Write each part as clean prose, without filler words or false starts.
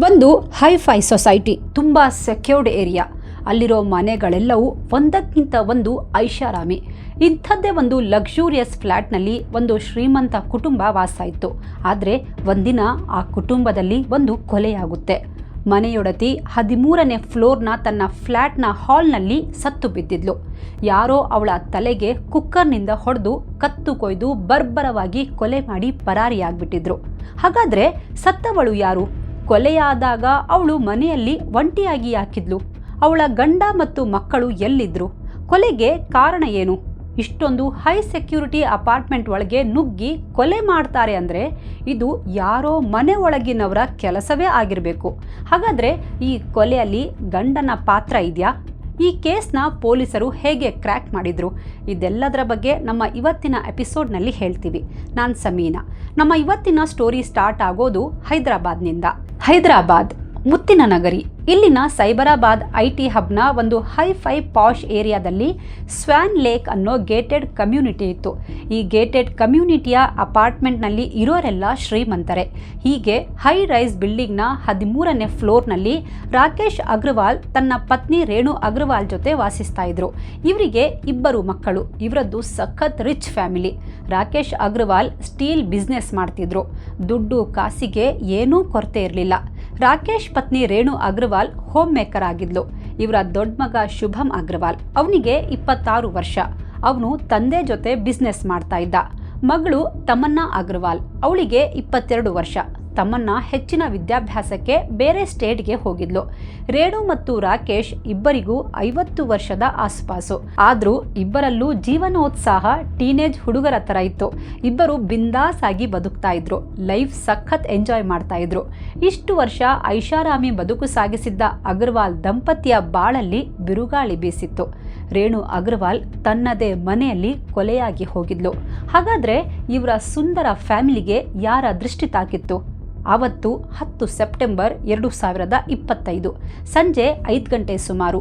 ಒಂದು hi fi society, ತುಂಬ secured area. ಅಲ್ಲಿರೋ ಮನೆಗಳೆಲ್ಲವೂ ಒಂದಕ್ಕಿಂತ ಒಂದು ಐಷಾರಾಮಿ. ಇಂಥದ್ದೇ ಒಂದು ಲಕ್ಸುರಿಯಸ್ ಫ್ಲ್ಯಾಟ್ನಲ್ಲಿ ಒಂದು ಶ್ರೀಮಂತ ಕುಟುಂಬ ವಾಸ ಇತ್ತು. ಆದರೆ ಒಂದಿನ ಆ ಕುಟುಂಬದಲ್ಲಿ ಒಂದು ಕೊಲೆಯಾಗುತ್ತೆ. ಮನೆಯೊಡತಿ 13ನೇ ಫ್ಲೋರ್ನ ತನ್ನ ಫ್ಲ್ಯಾಟ್ನ ಹಾಲ್ನಲ್ಲಿ ಸತ್ತು ಬಿದ್ದಿದ್ಲು. ಯಾರೋ ಅವಳ ತಲೆಗೆ ಕುಕ್ಕರ್ನಿಂದ ಹೊಡೆದು ಕತ್ತು ಕೊಯ್ದು ಬರ್ಬರವಾಗಿ ಕೊಲೆ ಮಾಡಿ ಪರಾರಿಯಾಗ್ಬಿಟ್ಟಿದ್ರು. ಹಾಗಾದರೆ ಸತ್ತವಳು ಯಾರು? ಕೊಲೆಯಾದಾಗ ಅವಳು ಮನೆಯಲ್ಲಿ ಒಂಟಿಯಾಗಿ ಯಾಕಿದ್ಲು? ಅವಳ ಗಂಡ ಮತ್ತು ಮಕ್ಕಳು ಎಲ್ಲಿದ್ರು? ಕೊಲೆಗೆ ಕಾರಣ ಏನು? ಇಷ್ಟೊಂದು ಹೈ ಸೆಕ್ಯೂರಿಟಿ ಅಪಾರ್ಟ್ಮೆಂಟ್ ಒಳಗೆ ನುಗ್ಗಿ ಕೊಲೆ ಮಾಡ್ತಾರೆ ಅಂದರೆ ಇದು ಯಾರೋ ಮನೆ ಒಳಗಿನವರ ಕೆಲಸವೇ ಆಗಿರಬೇಕು. ಹಾಗಾದರೆ ಈ ಕೊಲೆಯಲ್ಲಿ ಗಂಡನ ಪಾತ್ರ ಇದೆಯಾ? ಈ ಕೇಸ್ನ ಪೊಲೀಸರು ಹೇಗೆ ಕ್ರ್ಯಾಕ್ ಮಾಡಿದ್ರು? ಇದೆಲ್ಲದರ ಬಗ್ಗೆ ನಮ್ಮ ಇವತ್ತಿನ ಎಪಿಸೋಡ್ನಲ್ಲಿ ಹೇಳ್ತೀವಿ. ನಾನು ಸಮೀನಾ. ನಮ್ಮ ಇವತ್ತಿನ ಸ್ಟೋರಿ ಸ್ಟಾರ್ಟ್ ಆಗೋದು ಹೈದರಾಬಾದ್ನಿಂದ. ಹೈದರಾಬಾದ್ ಮುತ್ತಿನ ನಗರಿ. ಇಲ್ಲಿನ ಸೈಬರಾಬಾದ್ IT ಹಬ್ನ ಒಂದು ಹೈಫೈ ಪಾಶ್ ಏರಿಯಾದಲ್ಲಿ ಸ್ವ್ಯಾನ್ ಲೇಕ್ ಅನ್ನೋ ಗೇಟೆಡ್ ಕಮ್ಯುನಿಟಿ ಇತ್ತು. ಈ ಗೇಟೆಡ್ ಕಮ್ಯುನಿಟಿಯ ಅಪಾರ್ಟ್ಮೆಂಟ್ನಲ್ಲಿ ಇರೋರೆಲ್ಲ ಶ್ರೀಮಂತರೆ. ಹೀಗೆ ಹೈ ರೈಸ್ ಬಿಲ್ಡಿಂಗ್ನ 13ನೇ ಫ್ಲೋರ್ನಲ್ಲಿ ರಾಕೇಶ್ ಅಗ್ರವಾಲ್ ತನ್ನ ಪತ್ನಿ ರೇಣು ಅಗ್ರವಾಲ್ ಜೊತೆ ವಾಸಿಸ್ತಾ ಇದ್ರು. ಇವರಿಗೆ 2 ಮಕ್ಕಳು. ಇವರದ್ದು ಸಖತ್ rich family. Rakesh Agarwal steel business ಮಾಡ್ತಿದ್ರು. ದುಡ್ಡು ಕಾಸಿಗೆ ಏನೂ ಕೊರತೆ ಇರಲಿಲ್ಲ. ರಾಕೇಶ್ ಪತ್ನಿ ರೇಣು ಅಗ್ರವಾಲ್ ಹೋಮ್ ಮೇಕರ್ ಆಗಿದ್ಲು. ಇವರ ದೊಡ್ಡ ಮಗ ಶುಭಂ ಅಗ್ರವಾಲ್, ಅವನಿಗೆ 26 ವರ್ಷ. ಅವನು ತಂದೆ ಜೊತೆ ಬಿಸ್ನೆಸ್ ಮಾಡ್ತಾ ಇದ್ದ. ಮಗಳು ತಮನ್ನಾ ಅಗ್ರವಾಲ್, ಅವಳಿಗೆ 22 ವರ್ಷ. ತಮ್ಮನ್ನ ಹೆಚ್ಚಿನ ವಿದ್ಯಾಭ್ಯಾಸಕ್ಕೆ ಬೇರೆ ಸ್ಟೇಟ್ಗೆ ಹೋಗಿದ್ಲು. ರೇಣು ಮತ್ತು ರಾಕೇಶ್ ಇಬ್ಬರಿಗೂ 50 ವರ್ಷದ ಆಸುಪಾಸು. ಆದರೂ ಇಬ್ಬರಲ್ಲೂ ಜೀವನೋತ್ಸಾಹ ಟೀನೇಜ್ ಹುಡುಗರ ಥರ ಇತ್ತು. ಇಬ್ಬರು ಬಿಂದಾಸ್ ಆಗಿ ಬದುಕ್ತಾ ಇದ್ರು. ಲೈಫ್ ಸಖತ್ ಎಂಜಾಯ್ ಮಾಡ್ತಾ ಇದ್ರು. ಇಷ್ಟು ವರ್ಷ ಐಷಾರಾಮಿ ಬದುಕು ಸಾಗಿಸಿದ್ದ ಅಗ್ರವಾಲ್ ದಂಪತಿಯ ಬಾಳಲ್ಲಿ ಬಿರುಗಾಳಿ ಬೀಸಿತ್ತು. ರೇಣು ಅಗ್ರವಾಲ್ ತನ್ನದೇ ಮನೆಯಲ್ಲಿ ಕೊಲೆಯಾಗಿ ಹೋಗಿದ್ಲು. ಹಾಗಾದ್ರೆ ಇವರ ಸುಂದರ ಫ್ಯಾಮಿಲಿಗೆ ಯಾರ ದೃಷ್ಟಿ ತಾಕಿತ್ತು? ಆವತ್ತು 10 ಸೆಪ್ಟೆಂಬರ್ 2025 ಸಂಜೆ 5 ಗಂಟೆ ಸುಮಾರು.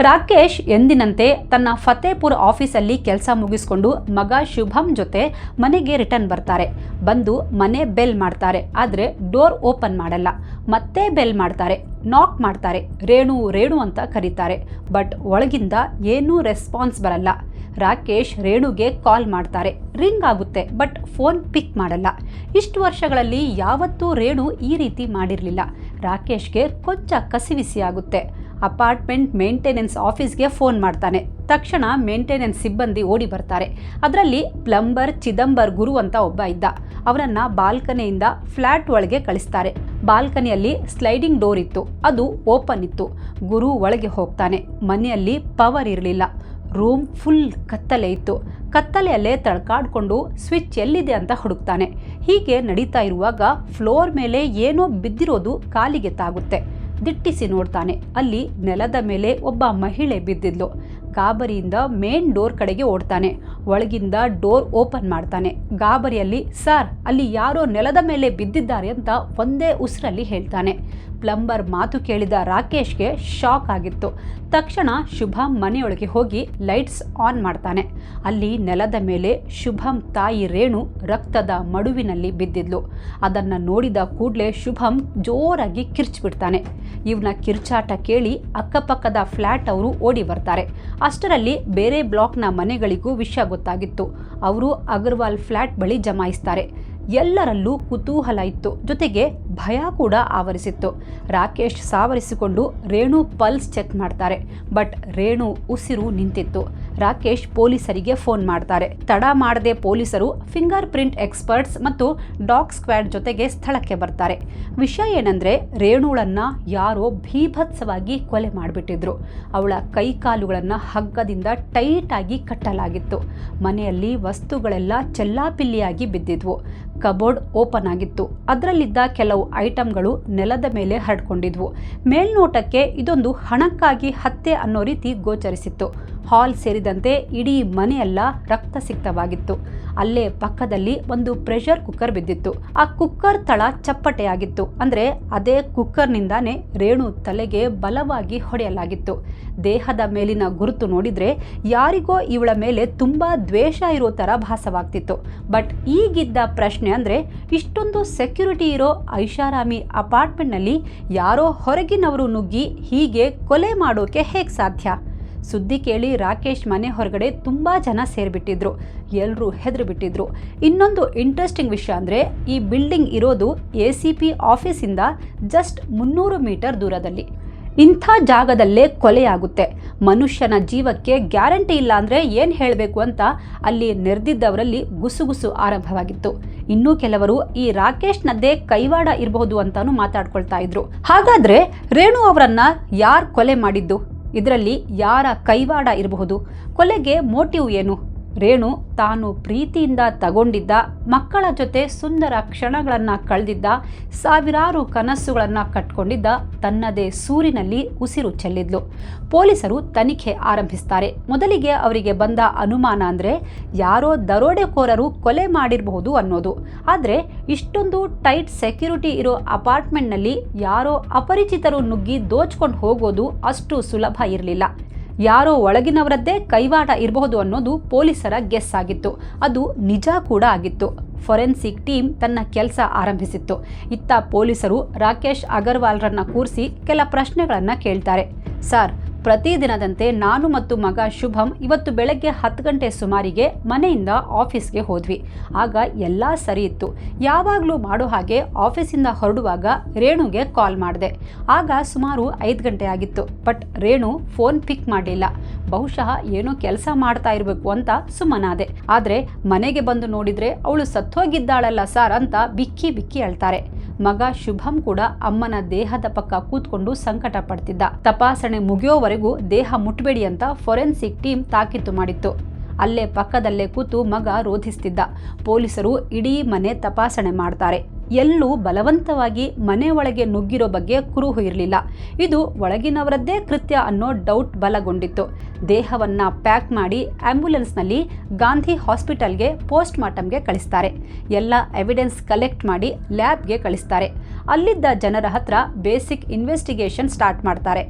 ರಾಕೇಶ್ ಎಂದಿನಂತೆ ತನ್ನ ಫತೇಪುರ್ ಆಫೀಸಲ್ಲಿ ಕೆಲಸ ಮುಗಿಸ್ಕೊಂಡು ಮಗ ಶುಭಂ ಜೊತೆ ಮನೆಗೆ ರಿಟರ್ನ್ ಬರ್ತಾರೆ. ಬಂದು ಮನೆ ಬೆಲ್ ಮಾಡ್ತಾರೆ. ಆದರೆ ಡೋರ್ ಓಪನ್ ಮಾಡಲ್ಲ. ಮತ್ತೆ ಬೆಲ್ ಮಾಡ್ತಾರೆ. ನಾಕ್ ಮಾಡ್ತಾರೆ. ರೇಣು ರೇಣು ಅಂತ ಕರೀತಾರೆ. ಬಟ್ ಒಳಗಿಂದ ಏನೂ ರೆಸ್ಪಾನ್ಸ್ ಬರಲ್ಲ. ರಾಕೇಶ್ ರೇಣುಗೆ ಕಾಲ್ ಮಾಡ್ತಾರೆ. ರಿಂಗ್ ಆಗುತ್ತೆ, ಬಟ್ ಫೋನ್ ಪಿಕ್ ಮಾಡಲ್ಲ. ಇಷ್ಟು ವರ್ಷಗಳಲ್ಲಿ ಯಾವತ್ತೂ ರೇಣು ಈ ರೀತಿ ಮಾಡಿರಲಿಲ್ಲ. ರಾಕೇಶ್ಗೆ ಕೊಂಚ ಕಸಿವಿಸಿ ಆಗುತ್ತೆ. ಅಪಾರ್ಟ್ಮೆಂಟ್ ಮೇಂಟೆನೆನ್ಸ್ ಆಫೀಸ್ಗೆ ಫೋನ್ ಮಾಡ್ತಾನೆ. ತಕ್ಷಣ ಮೇಂಟೆನೆನ್ಸ್ ಸಿಬ್ಬಂದಿ ಓಡಿ ಬರ್ತಾರೆ. ಅದರಲ್ಲಿ ಪ್ಲಂಬರ್ ಚಿದಂಬರ್ ಗುರು ಅಂತ ಒಬ್ಬ ಇದ್ದ. ಅವರನ್ನು ಬಾಲ್ಕನಿಯಿಂದ ಫ್ಲ್ಯಾಟ್ ಒಳಗೆ ಕಳಿಸ್ತಾರೆ. ಬಾಲ್ಕನಿಯಲ್ಲಿ ಸ್ಲೈಡಿಂಗ್ ಡೋರ್ ಇತ್ತು. ಅದು ಓಪನ್ ಇತ್ತು. ಗುರು ಒಳಗೆ ಹೋಗ್ತಾನೆ. ಮನೆಯಲ್ಲಿ ಪವರ್ ಇರಲಿಲ್ಲ. ರೂಮ್ ಫುಲ್ ಕತ್ತಲೆ ಇತ್ತು. ಕತ್ತಲೆಯಲ್ಲೇ ತಳ್ಕಾಡ್ಕೊಂಡು ಸ್ವಿಚ್ ಎಲ್ಲಿದೆ ಅಂತ ಹುಡುಕ್ತಾನೆ. ಹೀಗೆ ನಡೀತಾ ಇರುವಾಗ ಫ್ಲೋರ್ ಮೇಲೆ ಏನೋ ಬಿದ್ದಿರೋದು ಕಾಲಿಗೆ ತಾಗುತ್ತೆ. ದಿಟ್ಟಿಸಿ ನೋಡ್ತಾನೆ. ಅಲ್ಲಿ ನೆಲದ ಮೇಲೆ ಒಬ್ಬ ಮಹಿಳೆ ಬಿದ್ದಿದ್ಲು. ಗಾಬರಿಯಿಂದ ಮೇನ್ ಡೋರ್ ಕಡೆಗೆ ಓಡ್ತಾನೆ. ಒಳಗಿಂದ ಡೋರ್ ಓಪನ್ ಮಾಡ್ತಾನೆ. ಗಾಬರಿಯಲ್ಲಿ ಸರ್, ಅಲ್ಲಿ ಯಾರೋ ನೆಲದ ಮೇಲೆ ಬಿದ್ದಿದ್ದಾರೆ ಅಂತ ಒಂದೇ ಉಸಿರಲ್ಲಿ ಹೇಳ್ತಾನೆ. ಪ್ಲಂಬರ್ ಮಾತು ಕೇಳಿದ ರಾಕೇಶ್ಗೆ ಶಾಕ್ ಆಗಿತ್ತು. ತಕ್ಷಣ ಶುಭಂ ಮನೆಯೊಳಗೆ ಹೋಗಿ ಲೈಟ್ಸ್ ಆನ್ ಮಾಡ್ತಾನೆ. ಅಲ್ಲಿ ನೆಲದ ಮೇಲೆ ಶುಭಂ ತಾಯಿ ರೇಣು ರಕ್ತದ ಮಡುವಿನಲ್ಲಿ ಬಿದ್ದಿದ್ಲು. ಅದನ್ನು ನೋಡಿದ ಕೂಡಲೇ ಶುಭಂ ಜೋರಾಗಿ ಕಿರ್ಚಿಬಿಡ್ತಾನೆ. ಇವನ ಕಿರ್ಚಾಟ ಕೇಳಿ ಅಕ್ಕಪಕ್ಕದ ಫ್ಲ್ಯಾಟ್ ಅವರು ಓಡಿ ಬರ್ತಾರೆ. ಅಷ್ಟರಲ್ಲಿ ಬೇರೆ ಬ್ಲಾಕ್ನ ಮನೆಗಳಿಗೂ ವಿಷಯ ಗೊತ್ತಾಗಿತ್ತು. ಅವರು ಅಗರ್ವಾಲ್ ಫ್ಲ್ಯಾಟ್ ಬಳಿ ಜಮಾಯಿಸ್ತಾರೆ. ಎಲ್ಲರಲ್ಲೂ ಕುತೂಹಲ ಇತ್ತು. ಜೊತೆಗೆ ಭಯ ಕೂಡ ಆವರಿಸಿತ್ತು. ರಾಕೇಶ್ ಸಾವರಿಸಿಕೊಂಡು ರೇಣು ಪಲ್ಸ್ ಚೆಕ್ ಮಾಡ್ತಾರೆ. ಬಟ್ ರೇಣು ಉಸಿರು ನಿಂತಿತ್ತು. ರಾಕೇಶ್ ಪೊಲೀಸರಿಗೆ ಫೋನ್ ಮಾಡ್ತಾರೆ. ತಡ ಮಾಡದೆ ಪೊಲೀಸರು ಫಿಂಗರ್ ಪ್ರಿಂಟ್ ಎಕ್ಸ್ಪರ್ಟ್ಸ್ ಮತ್ತು ಡಾಗ್ ಸ್ಕ್ವಾಡ್ ಜೊತೆಗೆ ಸ್ಥಳಕ್ಕೆ ಬರ್ತಾರೆ. ವಿಷಯ ಏನಂದ್ರೆ ರೇಣುಳನ್ನ ಯಾರೋ ಭೀಭತ್ಸವಾಗಿ ಕೊಲೆ ಮಾಡಿಬಿಟ್ಟಿದ್ರು. ಅವಳ ಕೈಕಾಲುಗಳನ್ನು ಹಗ್ಗದಿಂದ ಟೈಟ್ ಆಗಿ ಕಟ್ಟಲಾಗಿತ್ತು. ಮನೆಯಲ್ಲಿ ವಸ್ತುಗಳೆಲ್ಲ ಚೆಲ್ಲಾಪಿಲ್ಲಿಯಾಗಿ ಬಿದ್ದಿದ್ವು. ಕಬೋರ್ಡ್ ಓಪನ್ ಆಗಿತ್ತು. ಅದರಲ್ಲಿದ್ದ ಕೆಲವು ಐಟಮ್ಗಳು ನೆಲದ ಮೇಲೆ ಹರಡ್ಕೊಂಡಿದ್ವು. ಮೇಲ್ನೋಟಕ್ಕೆ ಇದೊಂದು ಹಣಕ್ಕಾಗಿ ಹತ್ಯೆ ಅನ್ನೋ ರೀತಿ ಗೋಚರಿಸಿತ್ತು. ಹಾಲ್ ಸೇರಿದಂತೆ ಇಡೀ ಮನೆಯೆಲ್ಲ ರಕ್ತಸಿಕ್ತವಾಗಿತ್ತು. ಅಲ್ಲೇ ಪಕ್ಕದಲ್ಲಿ ಒಂದು ಪ್ರೆಷರ್ ಕುಕ್ಕರ್ ಬಿದ್ದಿತ್ತು. ಆ ಕುಕ್ಕರ್ ತಳ ಚಪ್ಪಟೆಯಾಗಿತ್ತು. ಅಂದರೆ ಅದೇ ಕುಕ್ಕರ್ನಿಂದಾನೇ ರೇಣು ತಲೆಗೆ ಬಲವಾಗಿ ಹೊಡೆಯಲಾಗಿತ್ತು. ದೇಹದ ಮೇಲಿನ ಗುರುತು ನೋಡಿದ್ರೆ ಯಾರಿಗೋ ಇವಳ ಮೇಲೆ ತುಂಬಾ ದ್ವೇಷ ಇರೋ ಥರ ಭಾಸವಾಗ್ತಿತ್ತು. ಬಟ್ ಈಗಿದ್ದ ಪ್ರಶ್ನೆ ಅಂದರೆ, ಇಷ್ಟೊಂದು ಸೆಕ್ಯೂರಿಟಿ ಇರೋ ಐಷಾರಾಮಿ ಅಪಾರ್ಟ್ಮೆಂಟ್ನಲ್ಲಿ ಯಾರೋ ಹೊರಗಿನವರು ನುಗ್ಗಿ ಹೀಗೆ ಕೊಲೆ ಮಾಡೋಕೆ ಹೇಗೆ ಸಾಧ್ಯ? ಸುದ್ದಿ ಕೇಳಿ ರಾಕೇಶ್ ಮನೆ ಹೊರಗಡೆ ತುಂಬ ಜನ ಸೇರಿಬಿಟ್ಟಿದ್ರು. ಎಲ್ಲರೂ ಹೆದರಿಬಿಟ್ಟಿದ್ರು. ಇನ್ನೊಂದು ಇಂಟ್ರೆಸ್ಟಿಂಗ್ ವಿಷಯ ಅಂದರೆ, ಈ ಬಿಲ್ಡಿಂಗ್ ಇರೋದು ACP ಆಫೀಸಿಂದ ಜಸ್ಟ್ 300 ಮೀಟರ್ ದೂರದಲ್ಲಿ. ಇಂಥ ಜಾಗದಲ್ಲೇ ಕೊಲೆಯಾಗುತ್ತೆ. ಮನುಷ್ಯನ ಜೀವಕ್ಕೆ ಗ್ಯಾರಂಟಿ ಇಲ್ಲ ಅಂದರೆ ಏನು ಹೇಳಬೇಕು ಅಂತ ಅಲ್ಲಿ ನೆರೆದಿದ್ದವರಲ್ಲಿ ಗುಸುಗುಸು ಆರಂಭವಾಗಿತ್ತು. ಇನ್ನೂ ಕೆಲವರು ಈ ರಾಕೇಶ್ನದ್ದೇ ಕೈವಾಡ ಇರಬಹುದು ಅಂತಾನು ಮಾತಾಡ್ಕೊಳ್ತಾ ಇದ್ರು. ಹಾಗಾದ್ರೆ ರೇಣು ಅವರನ್ನ ಯಾರು ಕೊಲೆ ಮಾಡಿದ್ದು? ಇದರಲ್ಲಿ ಯಾರ ಕೈವಾಡ ಇರಬಹುದು? ಕೊಲೆಗೆ ಮೋಟಿವ್ ಏನು? ರೇಣು ತಾನು ಪ್ರೀತಿಯಿಂದ ತಗೊಂಡಿದ್ದ ಮಕ್ಕಳ ಜೊತೆ ಸುಂದರ ಕ್ಷಣಗಳನ್ನು ಕಳೆದಿದ್ದ, ಸಾವಿರಾರು ಕನಸುಗಳನ್ನು ಕಟ್ಕೊಂಡಿದ್ದ ತನ್ನದೇ ಸೂರಿನಲ್ಲಿ ಉಸಿರು ಚೆಲ್ಲಿದ್ಲು. ಪೊಲೀಸರು ತನಿಖೆ ಆರಂಭಿಸ್ತಾರೆ. ಮೊದಲಿಗೆ ಅವರಿಗೆ ಬಂದ ಅನುಮಾನ ಅಂದರೆ, ಯಾರೋ ದರೋಡೆಕೋರರು ಕೊಲೆ ಮಾಡಿರಬಹುದು ಅನ್ನೋದು. ಆದರೆ ಇಷ್ಟೊಂದು ಟೈಟ್ ಸೆಕ್ಯೂರಿಟಿ ಇರೋ ಅಪಾರ್ಟ್ಮೆಂಟ್ನಲ್ಲಿ ಯಾರೋ ಅಪರಿಚಿತರು ನುಗ್ಗಿ ದೋಚ್ಕೊಂಡು ಹೋಗೋದು ಅಷ್ಟು ಸುಲಭ ಇರಲಿಲ್ಲ. ಯಾರೋ ಒಳಗಿನವರದ್ದೇ ಕೈವಾಡ ಇರಬಹುದು ಅನ್ನೋದು ಪೊಲೀಸರ ಗೆಸ್ ಆಗಿತ್ತು. ಅದು ನಿಜ ಕೂಡ ಆಗಿತ್ತು. ಫೊರೆನ್ಸಿಕ್ ಟೀಮ್ ತನ್ನ ಕೆಲಸ ಆರಂಭಿಸಿತ್ತು. ಇತ್ತ ಪೊಲೀಸರು ರಾಕೇಶ್ ಅಗರ್ವಾಲ್ರನ್ನ ಕೂರಿಸಿ ಕೆಲ ಪ್ರಶ್ನೆಗಳನ್ನು ಕೇಳ್ತಾರೆ. ಸರ್, ಪ್ರತಿದಿನದಂತೆ ನಾನು ಮತ್ತು ಮಗ ಶುಭಂ ಇವತ್ತು ಬೆಳಗ್ಗೆ 10 ಗಂಟೆ ಸುಮಾರಿಗೆ ಮನೆಯಿಂದ ಆಫೀಸ್ಗೆ ಹೋದ್ವಿ. ಆಗ ಎಲ್ಲ ಸರಿ ಇತ್ತು. ಯಾವಾಗಲೂ ಮಾಡೋ ಹಾಗೆ ಆಫೀಸಿಂದ ಹೊರಡುವಾಗ ರೇಣುಗೆ ಕಾಲ್ ಮಾಡಿದೆ. ಆಗ ಸುಮಾರು 5 ಗಂಟೆ ಆಗಿತ್ತು. ಬಟ್ ರೇಣು ಫೋನ್ ಪಿಕ್ ಮಾಡಲಿಲ್ಲ. ಬಹುಶಃ ಏನೋ ಕೆಲಸ ಮಾಡ್ತಾ ಇರಬೇಕು ಅಂತ ಸುಮ್ಮನಾದೆ. ಆದರೆ ಮನೆಗೆ ಬಂದು ನೋಡಿದರೆ ಅವಳು ಸತ್ತೋಗಿದ್ದಾಳಲ್ಲ ಸರ್ ಅಂತ ಬಿಕ್ಕಿ ಬಿಕ್ಕಿ ಅಳ್ತಾರೆ. ಮಗ ಶುಭಂ ಕೂಡ ಅಮ್ಮನ ದೇಹದ ಪಕ್ಕ ಕೂತ್ಕೊಂಡು ಸಂಕಟ ಪಡ್ತಿದ್ದ. ತಪಾಸಣೆ ಮುಗಿಯೋವರೆಗೂ ದೇಹ ಮುಟ್ಬೇಡಿ ಅಂತ ಫೊರೆನ್ಸಿಕ್ ಟೀಮ್ ತಾಕೀತು ಮಾಡಿತ್ತು. ಅಲ್ಲೇ ಪಕ್ಕದಲ್ಲೇ ಕೂತು ಮಗ ರೋಧಿಸ್ತಿದ್ದ. ಪೊಲೀಸರು ಇಡೀ ಮನೆ ತಪಾಸಣೆ ಮಾಡ್ತಾರೆ. ಎಲ್ಲೂ ಬಲವಂತವಾಗಿ ಮನೆ ಒಳಗೆ ನುಗ್ಗಿರೋ ಬಗ್ಗೆ ಕುರುಹು ಇರಲಿಲ್ಲ. ಇದು ಒಳಗಿನವರದ್ದೇ ಕೃತ್ಯ ಅನ್ನೋ ಡೌಟ್ ಬಲಗೊಂಡಿತ್ತು. ದೇಹವನ್ನು ಪ್ಯಾಕ್ ಮಾಡಿ ಆಂಬ್ಯುಲೆನ್ಸ್ನಲ್ಲಿ ಗಾಂಧಿ ಹಾಸ್ಪಿಟಲ್ಗೆ ಪೋಸ್ಟ್ ಮಾರ್ಟಮ್ಗೆ ಕಳಿಸ್ತಾರೆ. ಎಲ್ಲ ಎವಿಡೆನ್ಸ್ ಕಲೆಕ್ಟ್ ಮಾಡಿ ಲ್ಯಾಬ್ಗೆ ಕಳಿಸ್ತಾರೆ. ಅಲ್ಲಿದ್ದ ಜನರ ಹತ್ರ ಬೇಸಿಕ್ ಇನ್ವೆಸ್ಟಿಗೇಷನ್ ಸ್ಟಾರ್ಟ್ ಮಾಡ್ತಾರೆ.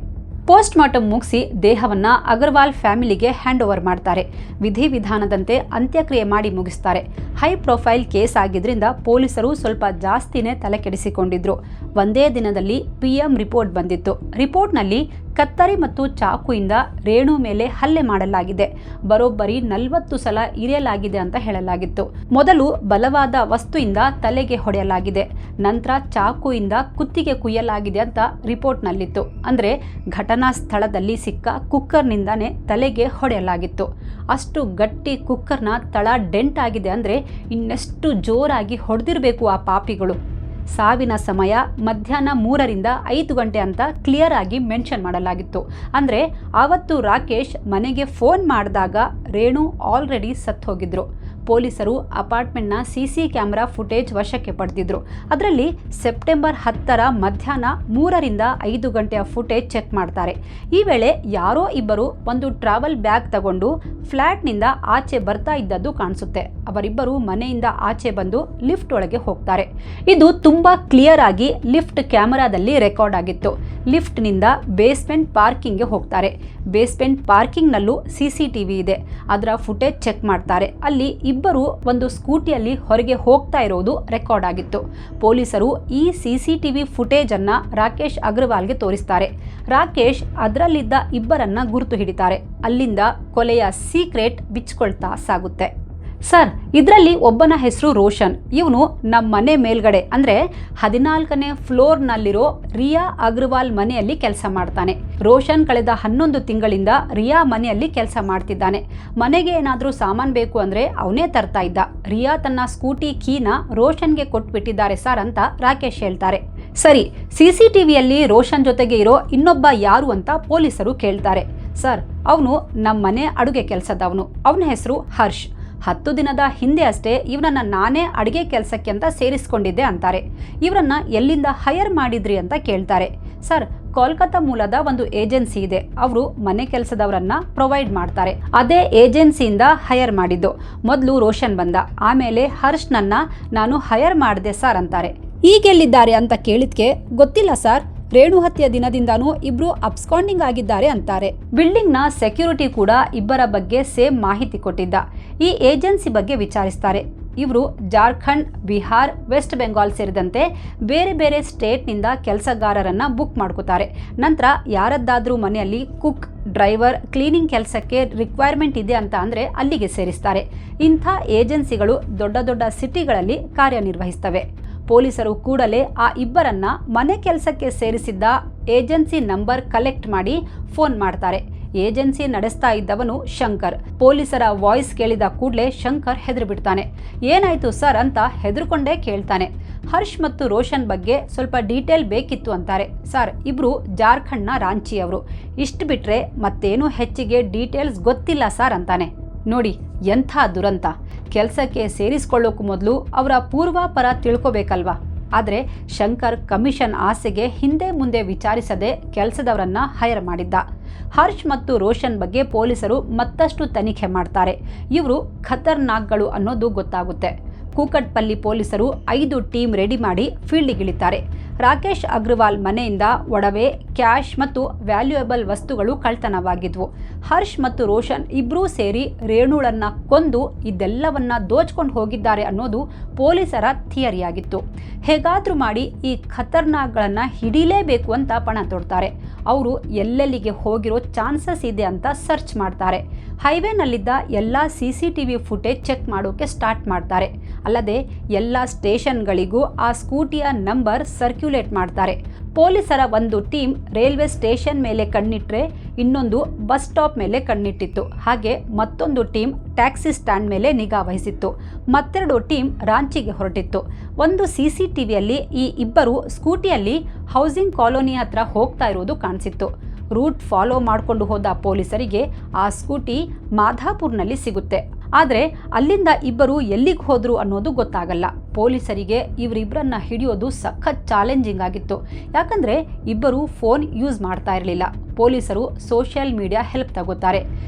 ಪೋಸ್ಟ್ ಮಾರ್ಟಮ್ ಮುಗಿಸಿ ದೇಹವನ್ನು ಅಗರ್ವಾಲ್ ಫ್ಯಾಮಿಲಿಗೆ ಹ್ಯಾಂಡ್ ಓವರ್ ಮಾಡ್ತಾರೆ. ವಿಧಿವಿಧಾನದಂತೆ ಅಂತ್ಯಕ್ರಿಯೆ ಮಾಡಿ ಮುಗಿಸ್ತಾರೆ. ಹೈ ಪ್ರೊಫೈಲ್ ಕೇಸ್ ಆಗಿದ್ರಿಂದ ಪೊಲೀಸರು ಸ್ವಲ್ಪ ಜಾಸ್ತಿನೇ ತಲೆ ಕೆಡಿಸಿಕೊಂಡಿದ್ರು. ಒಂದೇ ದಿನದಲ್ಲಿ PM ರಿಪೋರ್ಟ್ ಬಂದಿತ್ತು. ರಿಪೋರ್ಟ್ನಲ್ಲಿ ಕತ್ತರಿ ಮತ್ತು ಚಾಕುಯಿಂದ ರೇಣು ಮೇಲೆ ಹಲ್ಲೆ ಮಾಡಲಾಗಿದೆ. ಬರೋಬ್ಬರಿ 40 ಸಲ ಇರಿಯಲಾಗಿದೆ ಅಂತ ಹೇಳಲಾಗಿತ್ತು. ಮೊದಲು ಬಲವಾದ ವಸ್ತುವಿಂದ ತಲೆಗೆ ಹೊಡೆಯಲಾಗಿದೆ. ನಂತರ ಚಾಕುಯಿಂದ ಕುತ್ತಿಗೆ ಕುಯ್ಯಲಾಗಿದೆ ಅಂತ ರಿಪೋರ್ಟ್ನಲ್ಲಿತ್ತು. ಅಂದರೆ ಘಟನಾ ಸ್ಥಳದಲ್ಲಿ ಸಿಕ್ಕ ಕುಕ್ಕರ್ನಿಂದಾನೇ ತಲೆಗೆ ಹೊಡೆಯಲಾಗಿತ್ತು. ಅಷ್ಟು ಗಟ್ಟಿ ಕುಕ್ಕರ್ನ ತಳ ಡೆಂಟ್ ಆಗಿದೆ ಅಂದರೆ ಇನ್ನೆಷ್ಟು ಜೋರಾಗಿ ಹೊಡೆದಿರಬೇಕು ಆ ಪಾಪಿಗಳು. ಸಾವಿನ ಸಮಯ ಮಧ್ಯಾಹ್ನ 3ರಿಂದ 5 ಗಂಟೆ ಅಂತ ಕ್ಲಿಯರ್ ಆಗಿ ಮೆನ್ಷನ್ ಮಾಡಲಾಗಿತ್ತು. ಅಂದರೆ ಆವತ್ತು ರಾಕೇಶ್ ಮನೆಗೆ ಫೋನ್ ಮಾಡಿದಾಗ ರೇಣು ಆಲ್ರೆಡಿ ಸತ್ತು ಹೋಗಿದ್ರು. ಪೊಲೀಸರು ಅಪಾರ್ಟ್ಮೆಂಟ್ನ CC ಕ್ಯಾಮ್ರಾ ಫುಟೇಜ್ ವಶಕ್ಕೆ ಪಡೆದಿದ್ರು. ಅದರಲ್ಲಿ ಸೆಪ್ಟೆಂಬರ್ 10ರ ಮಧ್ಯಾಹ್ನ 3ರಿಂದ 5 ಗಂಟೆಯ ಫುಟೇಜ್ ಚೆಕ್ ಮಾಡ್ತಾರೆ. ಈ ವೇಳೆ ಯಾರೋ ಇಬ್ಬರು ಒಂದು ಟ್ರಾವೆಲ್ ಬ್ಯಾಗ್ ತಗೊಂಡು ಫ್ಲ್ಯಾಟ್ನಿಂದ ಆಚೆ ಬರ್ತಾ ಇದ್ದದ್ದು ಕಾಣಿಸುತ್ತೆ. ಅವರಿಬ್ಬರು ಮನೆಯಿಂದ ಆಚೆ ಬಂದು ಲಿಫ್ಟ್ ಒಳಗೆ ಹೋಗ್ತಾರೆ. ಇದು ತುಂಬಾ ಕ್ಲಿಯರ್ ಆಗಿ ಲಿಫ್ಟ್ ಕ್ಯಾಮೆರಾದಲ್ಲಿ ರೆಕಾರ್ಡ್ ಆಗಿತ್ತು. ಲಿಫ್ಟ್ನಿಂದ ಬೇಸ್ಮೆಂಟ್ ಪಾರ್ಕಿಂಗ್ಗೆ ಹೋಗ್ತಾರೆ. ಬೇಸ್ಮೆಂಟ್ ಪಾರ್ಕಿಂಗ್ನಲ್ಲೂ CCTV ಇದೆ. ಅದರ ಫುಟೇಜ್ ಚೆಕ್ ಮಾಡ್ತಾರೆ. ಅಲ್ಲಿ ಇಬ್ಬರು ಒಂದು ಸ್ಕೂಟಿಯಲ್ಲಿ ಹೊರಗೆ ಹೋಗ್ತಾ ಇರೋದು ರೆಕಾರ್ಡ್ ಆಗಿತ್ತು. ಪೊಲೀಸರು ಈ CCTV ಫುಟೇಜ್ ಅನ್ನ ರಾಕೇಶ್ ಅಗರ್ವಾಲ್ಗೆ ತೋರಿಸ್ತಾರೆ. ರಾಕೇಶ್ ಅದರಲ್ಲಿದ್ದ ಇಬ್ಬರನ್ನ ಗುರುತು ಹಿಡಿತಾರೆ. ಅಲ್ಲಿಂದ ಕೊಲೆಯ ಸೀಕ್ರೆಟ್ ಬಿಚ್ಕೊಳ್ತಾ ಸಾಗುತ್ತೆ. ಸರ್, ಇದರಲ್ಲಿ ಒಬ್ಬನ ಹೆಸರು ರೋಷನ್. ಇವನು ನಮ್ಮ ಮನೆ ಮೇಲ್ಗಡೆ ಅಂದರೆ 14ನೇ ಫ್ಲೋರ್ನಲ್ಲಿರೋ ರಿಯಾ ಅಗರ್ವಾಲ್ ಮನೆಯಲ್ಲಿ ಕೆಲಸ ಮಾಡ್ತಾನೆ. ರೋಷನ್ ಕಳೆದ 11 ತಿಂಗಳಿಂದ ರಿಯಾ ಮನೆಯಲ್ಲಿ ಕೆಲಸ ಮಾಡ್ತಿದ್ದಾನೆ. ಮನೆಗೆ ಏನಾದರೂ ಸಾಮಾನು ಬೇಕು ಅಂದರೆ ಅವನೇ ತರ್ತಾ ಇದ್ದ. ರಿಯಾ ತನ್ನ ಸ್ಕೂಟಿ ಕೀನ ರೋಷನ್ಗೆ ಕೊಟ್ಬಿಟ್ಟಿದ್ದಾರೆ ಸರ್ ಅಂತ ರಾಕೇಶ್ ಹೇಳ್ತಾರೆ. ಸರಿ, CCTVಯಲ್ಲಿ ರೋಷನ್ ಜೊತೆಗೆ ಇರೋ ಇನ್ನೊಬ್ಬ ಯಾರು ಅಂತ ಪೊಲೀಸರು ಕೇಳ್ತಾರೆ. ಸರ್, ಅವನು ನಮ್ಮ ಮನೆ ಅಡುಗೆ ಕೆಲಸದವನು. ಅವನ ಹೆಸರು ಹರ್ಷ್. 10 ದಿನದ ಹಿಂದೆ ಅಷ್ಟೇ ಇವನನ್ನ ನಾನೇ ಅಡುಗೆ ಕೆಲಸಕ್ಕೆ ಅಂತ ಸೇರಿಸ್ಕೊಂಡಿದ್ದೆ ಅಂತಾರೆ. ಇವರನ್ನ ಎಲ್ಲಿಂದ ಹೈಯರ್ ಮಾಡಿದ್ರಿ ಅಂತ ಕೇಳ್ತಾರೆ. ಸರ್, ಕೋಲ್ಕತ್ತಾ ಮೂಲದ ಒಂದು ಏಜೆನ್ಸಿ ಇದೆ. ಅವರು ಮನೆ ಕೆಲಸದವರನ್ನ ಪ್ರೊವೈಡ್ ಮಾಡ್ತಾರೆ. ಅದೇ ಏಜೆನ್ಸಿಯಿಂದ ಹೈರ್ ಮಾಡಿದ್ದು. ಮೊದಲು ರೋಷನ್ ಬಂದ, ಆಮೇಲೆ ಹರ್ಷ್ನನ್ನ ನಾನು ಹೈರ್ ಮಾಡಿದೆ ಸರ್ ಅಂತಾರೆ. ಈಗೆಲ್ಲಿದ್ದಾರೆ ಅಂತ ಕೇಳಿದ್ಕೆ ಗೊತ್ತಿಲ್ಲ ಸರ್, ರೇಣು ಹತ್ಯೆ ದಿನದಿಂದಾನೂ ಇಬ್ರು ಅಬ್ಸ್ಕಾಂಡಿಂಗ್ ಆಗಿದ್ದಾರೆ ಅಂತಾರೆ. ಬಿಲ್ಡಿಂಗ್ ನ ಸೆಕ್ಯೂರಿಟಿ ಕೂಡ ಇಬ್ಬರ ಬಗ್ಗೆ ಸೇಮ್ ಮಾಹಿತಿ ಕೊಟ್ಟಿದ್ದ. ಈ ಏಜೆನ್ಸಿ ಬಗ್ಗೆ ವಿಚಾರಿಸ್ತಾರೆ. ಇವರು ಜಾರ್ಖಂಡ್, ಬಿಹಾರ್, ವೆಸ್ಟ್ ಬೆಂಗಾಲ್ ಸೇರಿದಂತೆ ಬೇರೆ ಬೇರೆ ಸ್ಟೇಟ್ನಿಂದ ಕೆಲಸಗಾರರನ್ನ ಬುಕ್ ಮಾಡ್ಕೋತಾರೆ. ನಂತರ ಯಾರದ್ದಾದ್ರೂ ಮನೆಯಲ್ಲಿ ಕುಕ್, ಡ್ರೈವರ್, ಕ್ಲೀನಿಂಗ್ ಕೆಲಸಕ್ಕೆ ರಿಕ್ವೈರ್ಮೆಂಟ್ ಇದೆ ಅಂತ ಅಂದರೆ ಅಲ್ಲಿಗೆ ಸೇರಿಸ್ತಾರೆ. ಇಂಥ ಏಜೆನ್ಸಿಗಳು ದೊಡ್ಡ ದೊಡ್ಡ ಸಿಟಿಗಳಲ್ಲಿ ಕಾರ್ಯನಿರ್ವಹಿಸ್ತವೆ. ಪೊಲೀಸರು ಕೂಡಲೇ ಆ ಇಬ್ಬರನ್ನ ಮನೆ ಕೆಲಸಕ್ಕೆ ಸೇರಿಸಿದ್ದ ಏಜೆನ್ಸಿ ನಂಬರ್ ಕಲೆಕ್ಟ್ ಮಾಡಿ ಫೋನ್ ಮಾಡ್ತಾರೆ. ಏಜೆನ್ಸಿ ನಡೆಸ್ತಾ ಇದ್ದವನು ಶಂಕರ್. ಪೊಲೀಸರ ವಾಯ್ಸ್ ಕೇಳಿದ ಕೂಡಲೇ ಶಂಕರ್ ಹೆದರಿಬಿಡ್ತಾನೆ. ಏನಾಯ್ತು ಸರ್ ಅಂತ ಹೆದರ್ಕೊಂಡೇ ಕೇಳ್ತಾನೆ. ಹರ್ಷ್ ಮತ್ತು ರೋಷನ್ ಬಗ್ಗೆ ಸ್ವಲ್ಪ ಡೀಟೇಲ್ ಬೇಕಿತ್ತು ಅಂತಾರೆ. ಸರ್, ಇಬ್ರು ಜಾರ್ಖಂಡ್ನ ರಾಂಚಿಯವರು. ಇಷ್ಟು ಬಿಟ್ರೆ ಮತ್ತೇನು ಹೆಚ್ಚಿಗೆ ಡೀಟೇಲ್ಸ್ ಗೊತ್ತಿಲ್ಲ ಸರ್ ಅಂತಾನೆ. ನೋಡಿ ಎಂಥ ದುರಂತ. ಕೆಲಸಕ್ಕೆ ಸೇರಿಸ್ಕೊಳ್ಳೋಕ್ಕೂ ಮೊದಲು ಅವರ ಪೂರ್ವಾಪರ ತಿಳ್ಕೊಬೇಕಲ್ವಾ. ಆದರೆ ಶಂಕರ್ ಕಮಿಷನ್ ಆಸೆಗೆ ಹಿಂದೆ ಮುಂದೆ ವಿಚಾರಿಸದೆ ಕೆಲಸದವರನ್ನ ಹೈರ್ ಮಾಡಿದ್ದ. ಹರ್ಷ್ ಮತ್ತು ರೋಷನ್ ಬಗ್ಗೆ ಪೊಲೀಸರು ಮತ್ತಷ್ಟು ತನಿಖೆ ಮಾಡ್ತಾರೆ. ಇವರು ಖತರ್ನಾಕ್ಗಳು ಅನ್ನೋದು ಗೊತ್ತಾಗುತ್ತೆ. ಕೂಕಟ್ಪಲ್ಲಿ ಪೊಲೀಸರು 5 ಟೀಮ್ ರೆಡಿ ಮಾಡಿ ಫೀಲ್ಡಿಗಿಳಿತಾರೆ. ರಾಕೇಶ್ ಅಗ್ರವಾಲ್ ಮನೆಯಿಂದ ಒಡವೆ, ಕ್ಯಾಶ್ ಮತ್ತು ವ್ಯಾಲ್ಯೂಯಬಲ್ ವಸ್ತುಗಳು ಕಳ್ತನವಾಗಿದ್ವು. ಹರ್ಷ್ ಮತ್ತು ರೋಷನ್ ಇಬ್ಬರೂ ಸೇರಿ ರೇಣುಳನ್ನ ಕೊಂದು ಇದೆಲ್ಲವನ್ನ ದೋಚ್ಕೊಂಡು ಹೋಗಿದ್ದಾರೆ ಅನ್ನೋದು ಪೊಲೀಸರ ಥಿಯರಿಯಾಗಿತ್ತು. ಹೇಗಾದ್ರೂ ಮಾಡಿ ಈ ಖತರ್ನಾಕ್ಗಳನ್ನ ಹಿಡಿಲೇಬೇಕು ಅಂತ ಪಣ ತೊಡ್ತಾರೆ. ಅವರು ಎಲ್ಲೆಲ್ಲಿಗೆ ಹೋಗಿರೋ ಚಾನ್ಸಸ್ ಇದೆ ಅಂತ ಸರ್ಚ್ ಮಾಡ್ತಾರೆ. ಹೈವೇನಲ್ಲಿದ್ದ ಎಲ್ಲ CCTV ಫುಟೇಜ್ ಚೆಕ್ ಮಾಡೋಕೆ ಸ್ಟಾರ್ಟ್ ಮಾಡ್ತಾರೆ. ಅಲ್ಲದೆ ಎಲ್ಲ ಸ್ಟೇಷನ್ಗಳಿಗೂ ಆ ಸ್ಕೂಟಿಯ ನಂಬರ್ ಸರ್ಕ್ಯುಲೇಟ್ ಮಾಡ್ತಾರೆ. ಪೊಲೀಸರ ಒಂದು ಟೀಮ್ ರೈಲ್ವೆ ಸ್ಟೇಷನ್ ಮೇಲೆ ಕಣ್ಣಿಟ್ರೆ ಇನ್ನೊಂದು ಬಸ್ ಸ್ಟಾಪ್ ಮೇಲೆ ಕಣ್ಣಿಟ್ಟಿತ್ತು. ಹಾಗೆ ಮತ್ತೊಂದು ಟೀಮ್ ಟ್ಯಾಕ್ಸಿ ಸ್ಟ್ಯಾಂಡ್ ಮೇಲೆ ನಿಗಾ ವಹಿಸಿತ್ತು. ಮತ್ತೆರಡು ಟೀಮ್ ರಾಂಚಿಗೆ ಹೊರಟಿತ್ತು. ಒಂದು CCTVಯಲ್ಲಿ ಈ ಇಬ್ಬರು ಸ್ಕೂಟಿಯಲ್ಲಿ ಹೌಸಿಂಗ್ ಕಾಲೋನಿ ಹತ್ರ ಹೋಗ್ತಾ ಇರೋದು ಕಾಣಿಸಿತ್ತು. ರೂಟ್ ಫಾಲೋ ಮಾಡಿಕೊಂಡು ಹೋದ ಪೊಲೀಸರಿಗೆ ಆ ಸ್ಕೂಟಿ ಮಾಧಾಪುರ್ನಲ್ಲಿ ಸಿಗುತ್ತೆ. ಆದರೆ ಅಲ್ಲಿಂದ ಇಬ್ಬರು ಎಲ್ಲಿಗೆ ಹೋದ್ರು ಅನ್ನೋದು ಗೊತ್ತಾಗಲ್ಲ. ಪೊಲೀಸರಿಗೆ ಇವರಿಬ್ಬರನ್ನ ಹಿಡಿಯೋದು ಸಖತ್ ಚಾಲೆಂಜಿಂಗ್ ಆಗಿತ್ತು. ಯಾಕಂದರೆ ಇಬ್ಬರು ಫೋನ್ ಯೂಸ್ ಮಾಡ್ತಾ ಇರಲಿಲ್ಲ. ಪೊಲೀಸರು ಸೋಷಿಯಲ್ ಮೀಡಿಯಾ ಹೆಲ್ಪ್ ತಗೋತಾರೆ.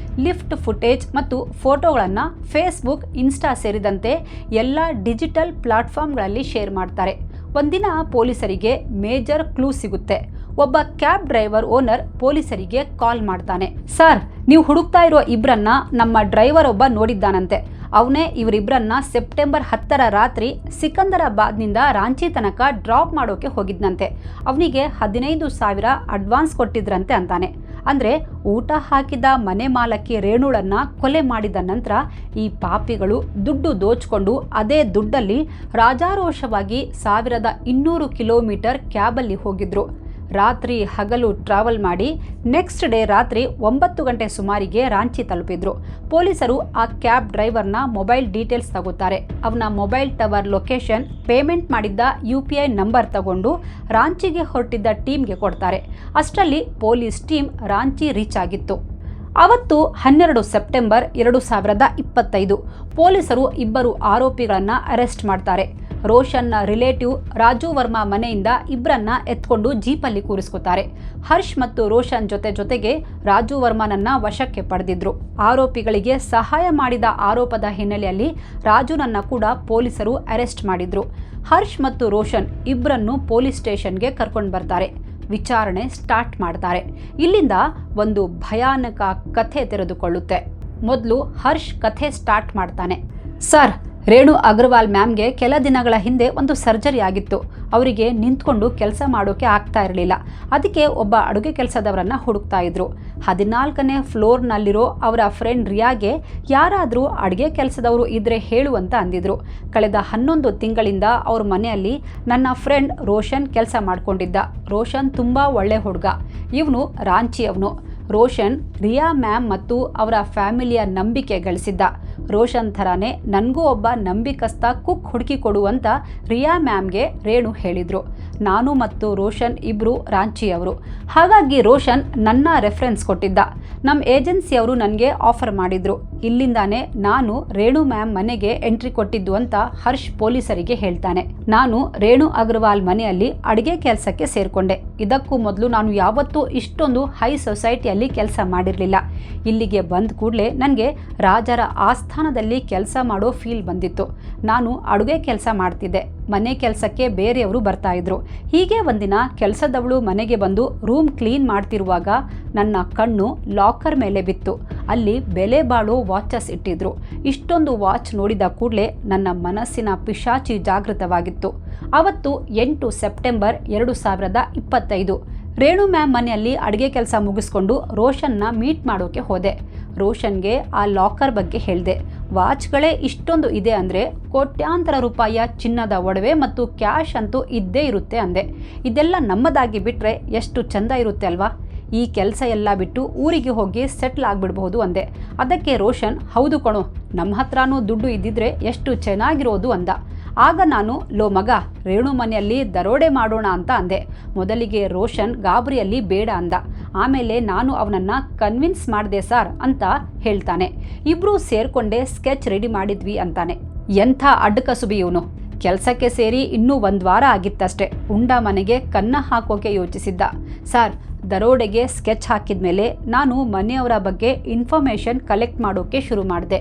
ಲಿಫ್ಟ್ ಫುಟೇಜ್ ಮತ್ತು ಫೋಟೋಗಳನ್ನು ಫೇಸ್ಬುಕ್, ಇನ್ಸ್ಟಾ ಸೇರಿದಂತೆ ಎಲ್ಲ ಡಿಜಿಟಲ್ ಪ್ಲಾಟ್ಫಾರ್ಮ್ಗಳಲ್ಲಿ ಶೇರ್ ಮಾಡ್ತಾರೆ. ಒಂದಿನ ಪೊಲೀಸರಿಗೆ ಮೇಜರ್ ಕ್ಲೂ ಸಿಗುತ್ತೆ. ಒಬ್ಬ ಕ್ಯಾಬ್ ಡ್ರೈವರ್ ಓನರ್ ಪೊಲೀಸರಿಗೆ ಕಾಲ್ ಮಾಡ್ತಾನೆ. ಸರ್, ನೀವು ಹುಡುಕ್ತಾ ಇರೋ ಇಬ್ಬರನ್ನ ನಮ್ಮ ಡ್ರೈವರ್ ಒಬ್ಬ ನೋಡಿದ್ದಾನಂತೆ. ಅವನೇ ಇವರಿಬ್ಬರನ್ನ ಸೆಪ್ಟೆಂಬರ್ 10ರ ರಾತ್ರಿ ಸಿಕಂದರಾಬಾದ್ನಿಂದ ರಾಂಚಿ ತನಕ ಡ್ರಾಪ್ ಮಾಡೋಕೆ ಹೋಗಿದ್ನಂತೆ. ಅವನಿಗೆ 15,000 ಅಡ್ವಾನ್ಸ್ ಕೊಟ್ಟಿದ್ರಂತೆ ಅಂತಾನೆ. ಅಂದರೆ ಊಟ ಹಾಕಿದ ಮನೆ ಮಾಲಕಿ ರೇಣುಳನ್ನ ಕೊಲೆ ಮಾಡಿದ ನಂತರ ಈ ಪಾಪಿಗಳು ದುಡ್ಡು ದೋಚ್ಕೊಂಡು ಅದೇ ದುಡ್ಡಲ್ಲಿ ರಾಜಾರೋಷವಾಗಿ 1200 ಕಿಲೋಮೀಟರ್ ಕ್ಯಾಬಲ್ಲಿ ಹೋಗಿದ್ರು. ರಾತ್ರಿ ಹಗಲು ಟ್ರಾವೆಲ್ ಮಾಡಿ ನೆಕ್ಸ್ಟ್ ಡೇ ರಾತ್ರಿ 9 ಗಂಟೆ ಸುಮಾರಿಗೆ ರಾಂಚಿ ತಲುಪಿದ್ರು. ಪೊಲೀಸರು ಆ ಕ್ಯಾಬ್ ಡ್ರೈವರ್ನ ಮೊಬೈಲ್ ಡೀಟೇಲ್ಸ್ ತಗೋತಾರೆ. ಅವನ ಮೊಬೈಲ್ ಟವರ್ ಲೊಕೇಶನ್, ಪೇಮೆಂಟ್ ಮಾಡಿದ್ದ UPI ನಂಬರ್ ತಗೊಂಡು ರಾಂಚಿಗೆ ಹೊರಟಿದ್ದ ಟೀಮ್ಗೆ ಕೊಡ್ತಾರೆ. ಅಷ್ಟರಲ್ಲಿ ಪೊಲೀಸ್ ಟೀಮ್ ರಾಂಚಿ ರೀಚ್ ಆಗಿತ್ತು. ಅವತ್ತು 12 ಸೆಪ್ಟೆಂಬರ್ 2025 ಪೊಲೀಸರು ಇಬ್ಬರು ಆರೋಪಿಗಳನ್ನು ಅರೆಸ್ಟ್ ಮಾಡ್ತಾರೆ. ರೋಷನ್ನ ರಿಲೇಟಿವ್ ರಾಜು ವರ್ಮಾ ಮನೆಯಿಂದ ಇಬ್ಬರನ್ನ ಎತ್ಕೊಂಡು ಜೀಪಲ್ಲಿ ಕೂರಿಸ್ಕೊತಾರೆ. ಹರ್ಷ್ ಮತ್ತು ರೋಷನ್ ಜೊತೆಗೆ ರಾಜು ವರ್ಮನನ್ನ ವಶಕ್ಕೆ ಪಡೆದಿದ್ರು. ಆರೋಪಿಗಳಿಗೆ ಸಹಾಯ ಮಾಡಿದ ಆರೋಪದ ಹಿನ್ನೆಲೆಯಲ್ಲಿ ರಾಜುನನ್ನ ಕೂಡ ಪೊಲೀಸರು ಅರೆಸ್ಟ್ ಮಾಡಿದ್ರು. ಹರ್ಷ್ ಮತ್ತು ರೋಷನ್ ಇಬ್ಬರನ್ನು ಪೊಲೀಸ್ ಸ್ಟೇಷನ್ಗೆ ಕರ್ಕೊಂಡು ಬರ್ತಾರೆ. ವಿಚಾರಣೆ ಸ್ಟಾರ್ಟ್ ಮಾಡ್ತಾರೆ. ಇಲ್ಲಿಂದ ಒಂದು ಭಯಾನಕ ಕಥೆ ತೆರೆದುಕೊಳ್ಳುತ್ತೆ. ಮೊದಲು ಹರ್ಷ್ ಕಥೆ ಸ್ಟಾರ್ಟ್ ಮಾಡ್ತಾನೆ. ಸರ್, ರೇಣು ಅಗ್ರವಾಲ್ ಮ್ಯಾಮ್ಗೆ ಕೆಲ ದಿನಗಳ ಹಿಂದೆ ಒಂದು ಸರ್ಜರಿ ಆಗಿತ್ತು. ಅವರಿಗೆ ನಿಂತ್ಕೊಂಡು ಕೆಲಸ ಮಾಡೋಕೆ ಆಗ್ತಾ ಇರಲಿಲ್ಲ. ಅದಕ್ಕೆ ಒಬ್ಬ ಅಡುಗೆ ಕೆಲಸದವರನ್ನ ಹುಡುಕ್ತಾ ಇದ್ರು. 14ನೇ ಫ್ಲೋರ್ನಲ್ಲಿರೋ ಅವರ ಫ್ರೆಂಡ್ ರಿಯಾಗೆ ಯಾರಾದರೂ ಅಡುಗೆ ಕೆಲಸದವರು ಇದ್ರೆ ಹೇಳು ಅಂತ ಅಂದಿದ್ರು. ಕಳೆದ 11 ತಿಂಗಳಿಂದ ಅವ್ರ ಮನೆಯಲ್ಲಿ ನನ್ನ ಫ್ರೆಂಡ್ ರೋಷನ್ ಕೆಲಸ ಮಾಡ್ಕೊಂಡಿದ್ದ. ರೋಷನ್ ತುಂಬ ಒಳ್ಳೆ ಹುಡುಗ. ಇವನು ರಾಂಚಿಯವನು. ರೋಷನ್ ರಿಯಾ ಮ್ಯಾಮ್ ಮತ್ತು ಅವರ ಫ್ಯಾಮಿಲಿಯ ನಂಬಿಕೆ ಗಳಿಸಿದ್ದ. ರೋಷನ್ ಥರಾನೇ ನನಗೂ ಒಬ್ಬ ನಂಬಿಕಸ್ಥ ಕುಕ್ ಹುಡುಕಿ ಕೊಡು ಅಂತ ರಿಯಾ ಮ್ಯಾಮ್ಗೆ ರೇಣು ಹೇಳಿದರು. ನಾನು ಮತ್ತು ರೋಷನ್ ಇಬ್ಬರು ರಾಂಚಿಯವರು. ಹಾಗಾಗಿ ರೋಷನ್ ನನ್ನ ರೆಫರೆನ್ಸ್ ಕೊಟ್ಟಿದ್ದ. ನಮ್ಮ ಏಜೆನ್ಸಿಯವರು ನನಗೆ ಆಫರ್ ಮಾಡಿದರು. ಇಲ್ಲಿಂದಾನೇ ನಾನು ರೇಣು ಮ್ಯಾಮ್ ಮನೆಗೆ ಎಂಟ್ರಿ ಕೊಟ್ಟಿದ್ದು ಅಂತ ಹರ್ಷ್ ಪೊಲೀಸರಿಗೆ ಹೇಳ್ತಾನೆ. ನಾನು ರೇಣು ಅಗರ್ವಾಲ್ ಮನೆಯಲ್ಲಿ ಅಡುಗೆ ಕೆಲಸಕ್ಕೆ ಸೇರ್ಕೊಂಡೆ. ಇದಕ್ಕೂ ಮೊದಲು ನಾನು ಯಾವತ್ತೂ ಇಷ್ಟೊಂದು ಹೈ ಸೊಸೈಟಿಯಲ್ಲಿ ಕೆಲಸ ಮಾಡಿರಲಿಲ್ಲ. ಇಲ್ಲಿಗೆ ಬಂದ ಕೂಡಲೇ ನನಗೆ ರಾಜರ ಆಸ್ಥಾನದಲ್ಲಿ ಕೆಲಸ ಮಾಡೋ ಫೀಲ್ ಬಂದಿತ್ತು. ನಾನು ಅಡುಗೆ ಕೆಲಸ ಮಾಡ್ತಿದ್ದೆ. ಮನೆ ಕೆಲಸಕ್ಕೆ ಬೇರೆಯವರು ಬರ್ತಾ ಇದ್ರು. ಹೀಗೆ ಒಂದಿನ ಕೆಲಸದವಳು ಮನೆಗೆ ಬಂದು ರೂಮ್ ಕ್ಲೀನ್ ಮಾಡ್ತಿರುವಾಗ ನನ್ನ ಕಣ್ಣು ಲಾಕರ್ ಮೇಲೆ ಬಿತ್ತು. ಅಲ್ಲಿ ಬೆಲೆ ಬಾಳೋ ವಾಚಸ್ ಇಟ್ಟಿದ್ರು. ಇಷ್ಟೊಂದು ವಾಚ್ ನೋಡಿದ ಕೂಡಲೇ ನನ್ನ ಮನಸ್ಸಿನ ಪಿಶಾಚಿ ಜಾಗೃತವಾಗಿತ್ತು. ಅವತ್ತು 8 ಸೆಪ್ಟೆಂಬರ್ 2025 ರೇಣು ಮ್ಯಾಮ್ ಮನೆಯಲ್ಲಿ ಅಡುಗೆ ಕೆಲಸ ಮುಗಿಸ್ಕೊಂಡು ರೋಷನ್ನ ಮೀಟ್ ಮಾಡೋಕೆ ಹೋದೆ. ರೋಷನ್ಗೆ ಆ ಲಾಕರ್ ಬಗ್ಗೆ ಹೇಳಿದೆ. ವಾಚ್ಗಳೇ ಇಷ್ಟೊಂದು ಇದೆ ಅಂದರೆ ಕೋಟ್ಯಾಂತರ ರೂಪಾಯಿಯ ಚಿನ್ನದ ಒಡವೆ ಮತ್ತು ಕ್ಯಾಶ್ ಅಂತೂ ಇದ್ದೇ ಇರುತ್ತೆ ಅಂದೆ. ಇದೆಲ್ಲ ನಮ್ಮದಾಗಿ ಬಿಟ್ಟರೆ ಎಷ್ಟು ಚೆಂದ ಇರುತ್ತೆ ಅಲ್ವಾ? ಈ ಕೆಲಸ ಎಲ್ಲ ಬಿಟ್ಟು ಊರಿಗೆ ಹೋಗಿ ಸೆಟ್ಲ್ ಆಗಿಬಿಡ್ಬಹುದು ಅಂದೆ. ಅದಕ್ಕೆ ರೋಷನ್, ಹೌದು ಕಣೋ, ನಮ್ಮ ಹತ್ರನೂ ದುಡ್ಡು ಇದ್ದಿದ್ರೆ ಎಷ್ಟು ಚೆನ್ನಾಗಿರೋದು ಅಂದ. ಆಗ ನಾನು, ಲೋ ಮಗ, ರೇಣು ಮನೆಯಲ್ಲಿ ದರೋಡೆ ಮಾಡೋಣ ಅಂತ ಅಂದೆ. ಮೊದಲಿಗೆ ರೋಷನ್ ಗಾಬರಿಯಲ್ಲಿ ಬೇಡ ಅಂದ. ಆಮೇಲೆ ನಾನು ಅವನನ್ನು ಕನ್ವಿನ್ಸ್ ಮಾಡಿದೆ ಸಾರ್ ಅಂತ ಹೇಳ್ತಾನೆ. ಇಬ್ಬರೂ ಸೇರಿಕೊಂಡೇ ಸ್ಕೆಚ್ ರೆಡಿ ಮಾಡಿದ್ವಿ ಅಂತಾನೆ. ಎಂಥ ಅಡ್ಡಕಸುಬಿ ಇವನು. ಕೆಲಸಕ್ಕೆ ಸೇರಿ ಇನ್ನೂ 1 ವಾರ ಆಗಿತ್ತಷ್ಟೆ. ಉಂಡ ಮನೆಗೆ ಕನ್ನ ಹಾಕೋಕೆ ಯೋಚಿಸಿದ್ದ. ಸಾರ್, ದರೋಡೆಗೆ ಸ್ಕೆಚ್ ಹಾಕಿದ ಮೇಲೆ ನಾನು ಮನೆಯವರ ಬಗ್ಗೆ ಇನ್ಫಾರ್ಮೇಷನ್ ಕಲೆಕ್ಟ್ ಮಾಡೋಕ್ಕೆ ಶುರು ಮಾಡಿದೆ.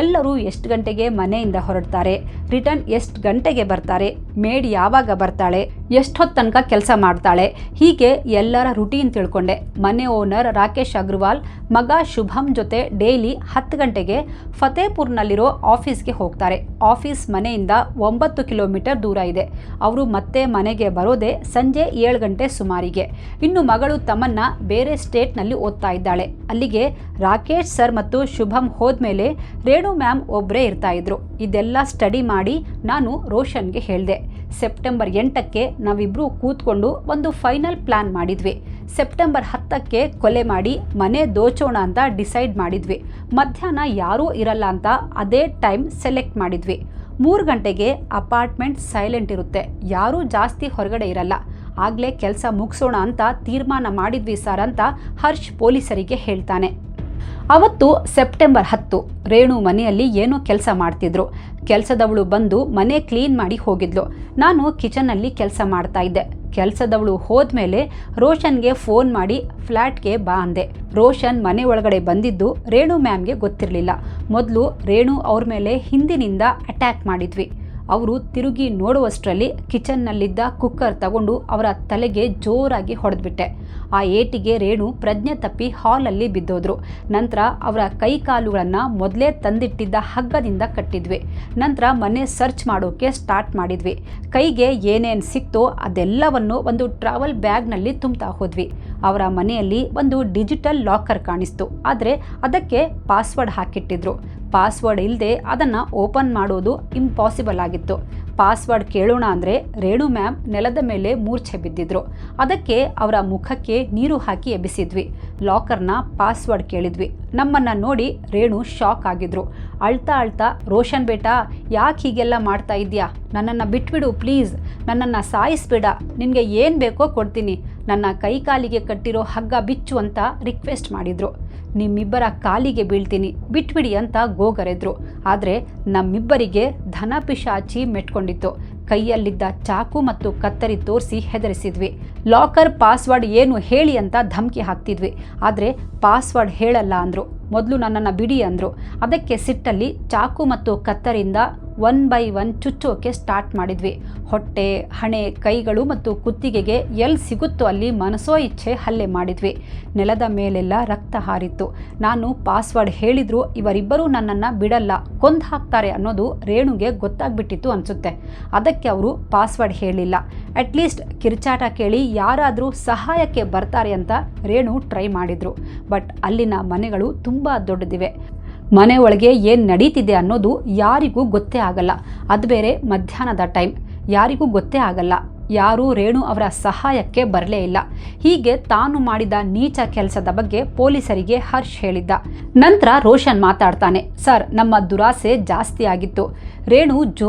ಎಲ್ಲರೂ ಎಷ್ಟು ಗಂಟೆಗೆ ಮನೆಯಿಂದ ಹೊರಡ್ತಾರೆ, ರಿಟರ್ನ್ ಎಷ್ಟು ಗಂಟೆಗೆ ಬರ್ತಾರೆ, ಮೇಡ್ ಯಾವಾಗ ಬರ್ತಾಳೆ, ಎಷ್ಟೊತ್ತು ತನಕ ಕೆಲಸ ಮಾಡ್ತಾಳೆ, ಹೀಗೆ ಎಲ್ಲರ ರುಟೀನ್ ತಿಳ್ಕೊಂಡೆ. ಮನೆ ಓನರ್ ರಾಕೇಶ್ ಅಗ್ರವಾಲ್ ಮಗ ಶುಭಮ್ ಜೊತೆ ಡೈಲಿ 10 ಗಂಟೆಗೆ ಫತೇಪುರ್ನಲ್ಲಿರೋ ಆಫೀಸ್ಗೆ ಹೋಗ್ತಾರೆ. ಆಫೀಸ್ ಮನೆಯಿಂದ 9 ಕಿಲೋಮೀಟರ್ ದೂರ ಇದೆ. ಅವರು ಮತ್ತೆ ಮನೆಗೆ ಬರೋದೇ ಸಂಜೆ 7 ಗಂಟೆ ಸುಮಾರಿಗೆ. ಇನ್ನು ಮಗಳು ತಮ್ಮನ್ನ ಬೇರೆ ಸ್ಟೇಟ್ನಲ್ಲಿ ಓದ್ತಾ ಇದ್ದಾಳೆ. ಅಲ್ಲಿಗೆ ರಾಕೇಶ್ ಸರ್ ಮತ್ತು ಶುಭಮ್ ಹೋದ್ಮೇಲೆ ರೇಣು ಮ್ಯಾಮ್ ಒಬ್ಬರೇ ಇರ್ತಾ ಇದ್ರು. ಇದೆಲ್ಲ ಸ್ಟಡಿ ಮಾಡಿ ನಾನು ರೋಷನ್ಗೆ ಹೇಳಿದೆ. ಸೆಪ್ಟೆಂಬರ್ 8ಕ್ಕೆ ನಾವಿಬ್ಬರೂ ಕೂತ್ಕೊಂಡು ಒಂದು ಫೈನಲ್ ಪ್ಲಾನ್ ಮಾಡಿದ್ವಿ. ಸೆಪ್ಟೆಂಬರ್ 10ಕ್ಕೆ ಕೊಲೆ ಮಾಡಿ ಮನೆ ದೋಚೋಣ ಅಂತ ಡಿಸೈಡ್ ಮಾಡಿದ್ವಿ. ಮಧ್ಯಾಹ್ನ ಯಾರೂ ಇರಲ್ಲ ಅಂತ ಅದೇ ಟೈಮ್ ಸೆಲೆಕ್ಟ್ ಮಾಡಿದ್ವಿ. 3 ಗಂಟೆಗೆ ಅಪಾರ್ಟ್ಮೆಂಟ್ ಸೈಲೆಂಟ್ ಇರುತ್ತೆ, ಯಾರೂ ಜಾಸ್ತಿ ಹೊರಗಡೆ ಇರಲ್ಲ. ಆಗಲೇ ಕೆಲಸ ಮುಗಿಸೋಣ ಅಂತ ತೀರ್ಮಾನ ಮಾಡಿದ್ವಿ ಸರ್ ಅಂತ ಹರ್ಷ್ ಪೊಲೀಸರಿಗೆ ಹೇಳ್ತಾನೆ. ಅವತ್ತು ಸೆಪ್ಟೆಂಬರ್ 10 ರೇಣು ಮನೆಯಲ್ಲಿ ಏನೋ ಕೆಲಸ ಮಾಡ್ತಿದ್ರು. ಕೆಲಸದವಳು ಬಂದು ಮನೆ ಕ್ಲೀನ್ ಮಾಡಿ ಹೋಗಿದ್ಲು. ನಾನು ಕಿಚನ್ನಲ್ಲಿ ಕೆಲಸ ಮಾಡ್ತಾ ಇದ್ದೆ. ಕೆಲಸದವಳು ಹೋದ್ಮೇಲೆ ರೋಷನ್ಗೆ ಫೋನ್ ಮಾಡಿ ಫ್ಲ್ಯಾಟ್ಗೆ ಬಾ ಅಂದೆ. ರೋಷನ್ ಮನೆ ಒಳಗಡೆ ಬಂದಿದ್ದು ರೇಣು ಮ್ಯಾಮ್ಗೆ ಗೊತ್ತಿರಲಿಲ್ಲ. ಮೊದಲು ರೇಣು ಅವ್ರ ಮೇಲೆ ಹಿಂದಿನಿಂದ ಅಟ್ಯಾಕ್ ಮಾಡಿದ್ವಿ. ಅವರು ತಿರುಗಿ ನೋಡುವಷ್ಟರಲ್ಲಿ ಕಿಚನ್ನಲ್ಲಿದ್ದ ಕುಕ್ಕರ್ ತಗೊಂಡು ಅವರ ತಲೆಗೆ ಜೋರಾಗಿ ಹೊಡೆದ್ಬಿಟ್ಟೆ. ಆ ಏಟಿಗೆ ರೇಣು ಪ್ರಜ್ಞೆ ತಪ್ಪಿ ಹಾಲಲ್ಲಿ ಬಿದ್ದೋದ್ರು. ನಂತರ ಅವರ ಕೈ ಕಾಲುಗಳನ್ನು ಮೊದಲೇ ತಂದಿಟ್ಟಿದ್ದ ಹಗ್ಗದಿಂದ ಕಟ್ಟಿದ್ವಿ. ನಂತರ ಮನೆ ಸರ್ಚ್ ಮಾಡೋಕೆ ಸ್ಟಾರ್ಟ್ ಮಾಡಿದ್ವಿ. ಕೈಗೆ ಏನೇನು ಸಿಕ್ತೋ ಅದೆಲ್ಲವನ್ನು ಒಂದು ಟ್ರಾವೆಲ್ ಬ್ಯಾಗ್ನಲ್ಲಿ ತುಂಬ್ತಾ ಹೋದ್ವಿ. ಅವರ ಮನೆಯಲ್ಲಿ ಒಂದು ಡಿಜಿಟಲ್ ಲಾಕರ್ ಕಾಣಿಸ್ತು. ಆದರೆ ಅದಕ್ಕೆ ಪಾಸ್ವರ್ಡ್ ಹಾಕಿಟ್ಟಿದ್ರು. ಪಾಸ್ವರ್ಡ್ ಇಲ್ಲದೆ ಅದನ್ನು ಓಪನ್ ಮಾಡೋದು ಇಂಪಾಸಿಬಲ್ ಆಗಿತ್ತು. ಪಾಸ್ವರ್ಡ್ ಕೇಳೋಣ ಅಂದರೆ ರೇಣು ಮ್ಯಾಮ್ ನೆಲದ ಮೇಲೆ ಮೂರ್ಛೆ ಬಿದ್ದಿದ್ರು. ಅದಕ್ಕೆ ಅವರ ಮುಖಕ್ಕೆ ನೀರು ಹಾಕಿ ಎಬ್ಬಿಸಿದ್ವಿ. ಲಾಕರ್ನ ಪಾಸ್ವರ್ಡ್ ಕೇಳಿದ್ವಿ. ನಮ್ಮನ್ನು ನೋಡಿ ರೇಣು ಶಾಕ್ ಆಗಿದ್ರು. ಅಳ್ತಾ ಅಳ್ತಾ, ರೋಷನ್ ಬೇಟಾ, ಯಾಕೆ ಹೀಗೆಲ್ಲ ಮಾಡ್ತಾ ಇದೆಯಾ? ನನ್ನನ್ನು ಬಿಟ್ಬಿಡು ಪ್ಲೀಸ್, ನನ್ನನ್ನು ಸಾಯಿಸ್ಬೇಡ, ನಿನಗೆ ಏನು ಬೇಕೋ ಕೊಡ್ತೀನಿ, ನನ್ನ ಕೈ ಕಾಲಿಗೆ ಕಟ್ಟಿರೋ ಹಗ್ಗ ಬಿಚ್ಚು ಅಂತ ರಿಕ್ವೆಸ್ಟ್ ಮಾಡಿದರು. ನಿಮ್ಮಿಬ್ಬರ ಕಾಲಿಗೆ ಬೀಳ್ತೀನಿ, ಬಿಟ್ಬಿಡಿ ಅಂತ ಗೋಗರೆದ್ರು. ಆದರೆ ನಮ್ಮಿಬ್ಬರಿಗೆ ಧನ ಪಿಶಾಚಿ ಮೆಟ್ಕೊಂಡಿತ್ತು. ಕೈಯಲ್ಲಿದ್ದ ಚಾಕು ಮತ್ತು ಕತ್ತರಿ ತೋರಿಸಿ ಹೆದರಿಸಿದ್ವಿ. ಲಾಕರ್ ಪಾಸ್ವರ್ಡ್ ಏನು ಹೇಳಿ ಅಂತ ಧಮಕಿ ಹಾಕ್ತಿದ್ವಿ. ಆದರೆ ಪಾಸ್ವರ್ಡ್ ಹೇಳಲ್ಲ ಅಂದರು. ಮೊದಲು ನನ್ನನ್ನು ಬಿಡಿ ಅಂದರು. ಅದಕ್ಕೆ ಸಿಟ್ಟಲ್ಲಿ ಚಾಕು ಮತ್ತು ಕತ್ತರಿಂದ 1 by 1 ಚುಚ್ಚೋಕೆ ಸ್ಟಾರ್ಟ್ ಮಾಡಿದ್ವಿ. ಹೊಟ್ಟೆ, ಹಣೆ, ಕೈಗಳು ಮತ್ತು ಕುತ್ತಿಗೆಗೆ ಎಲ್ಲಿ ಸಿಗುತ್ತೋ ಅಲ್ಲಿ ಮನಸೋ ಇಚ್ಛೆ ಹಲ್ಲೆ ಮಾಡಿದ್ವಿ. ನೆಲದ ಮೇಲೆಲ್ಲ ರಕ್ತ ಹಾರಿತ್ತು. ನಾನು ಪಾಸ್ವರ್ಡ್ ಹೇಳಿದ್ರು ಇವರಿಬ್ಬರೂ ನನ್ನನ್ನು ಬಿಡಲ್ಲ, ಕೊಂದು ಹಾಕ್ತಾರೆ ಅನ್ನೋದು ರೇಣುಗೆ ಗೊತ್ತಾಗ್ಬಿಟ್ಟಿತ್ತು ಅನಿಸುತ್ತೆ. ಅದಕ್ಕೆ ಅವರು ಪಾಸ್ವರ್ಡ್ ಹೇಳಿಲ್ಲ. ಅಟ್ಲೀಸ್ಟ್ ಕಿರ್ಚಾಟ ಕೇಳಿ ಯಾರಾದರೂ ಸಹಾಯಕ್ಕೆ ಬರ್ತಾರೆ ಅಂತ ರೇಣು ಟ್ರೈ ಮಾಡಿದ್ರು. ಬಟ್ ಅಲ್ಲಿನ ಮನೆಗಳು ತುಂಬ ದೊಡ್ಡದಿವೆ. ಮನೆ ಒಳಗೆ ಏನು ನಡೀತಿದೆ ಅನ್ನೋದು ಯಾರಿಗೂ ಗೊತ್ತೇ ಆಗಲ್ಲ. ಅದು ಬೇರೆ ಮಧ್ಯಾಹ್ನದ ಟೈಮ್, ಯಾರಿಗೂ ಗೊತ್ತೇ ಆಗಲ್ಲ. ಯಾರೂ ರೇಣು ಅವರ ಸಹಾಯಕ್ಕೆ ಬರಲೇ ಇಲ್ಲ. ಹೀಗೆ ತಾನು ಮಾಡಿದ ನೀಚ ಕೆಲಸದ ಬಗ್ಗೆ ಪೊಲೀಸರಿಗೆ ಹರ್ಷ್ ಹೇಳಿದ್ದ. ನಂತರ ರೋಷನ್ ಮಾತಾಡ್ತಾನೆ. ಸರ್, ನಮ್ಮ ದುರಾಸೆ ಜಾಸ್ತಿ ಆಗಿತ್ತು. ರೇಣು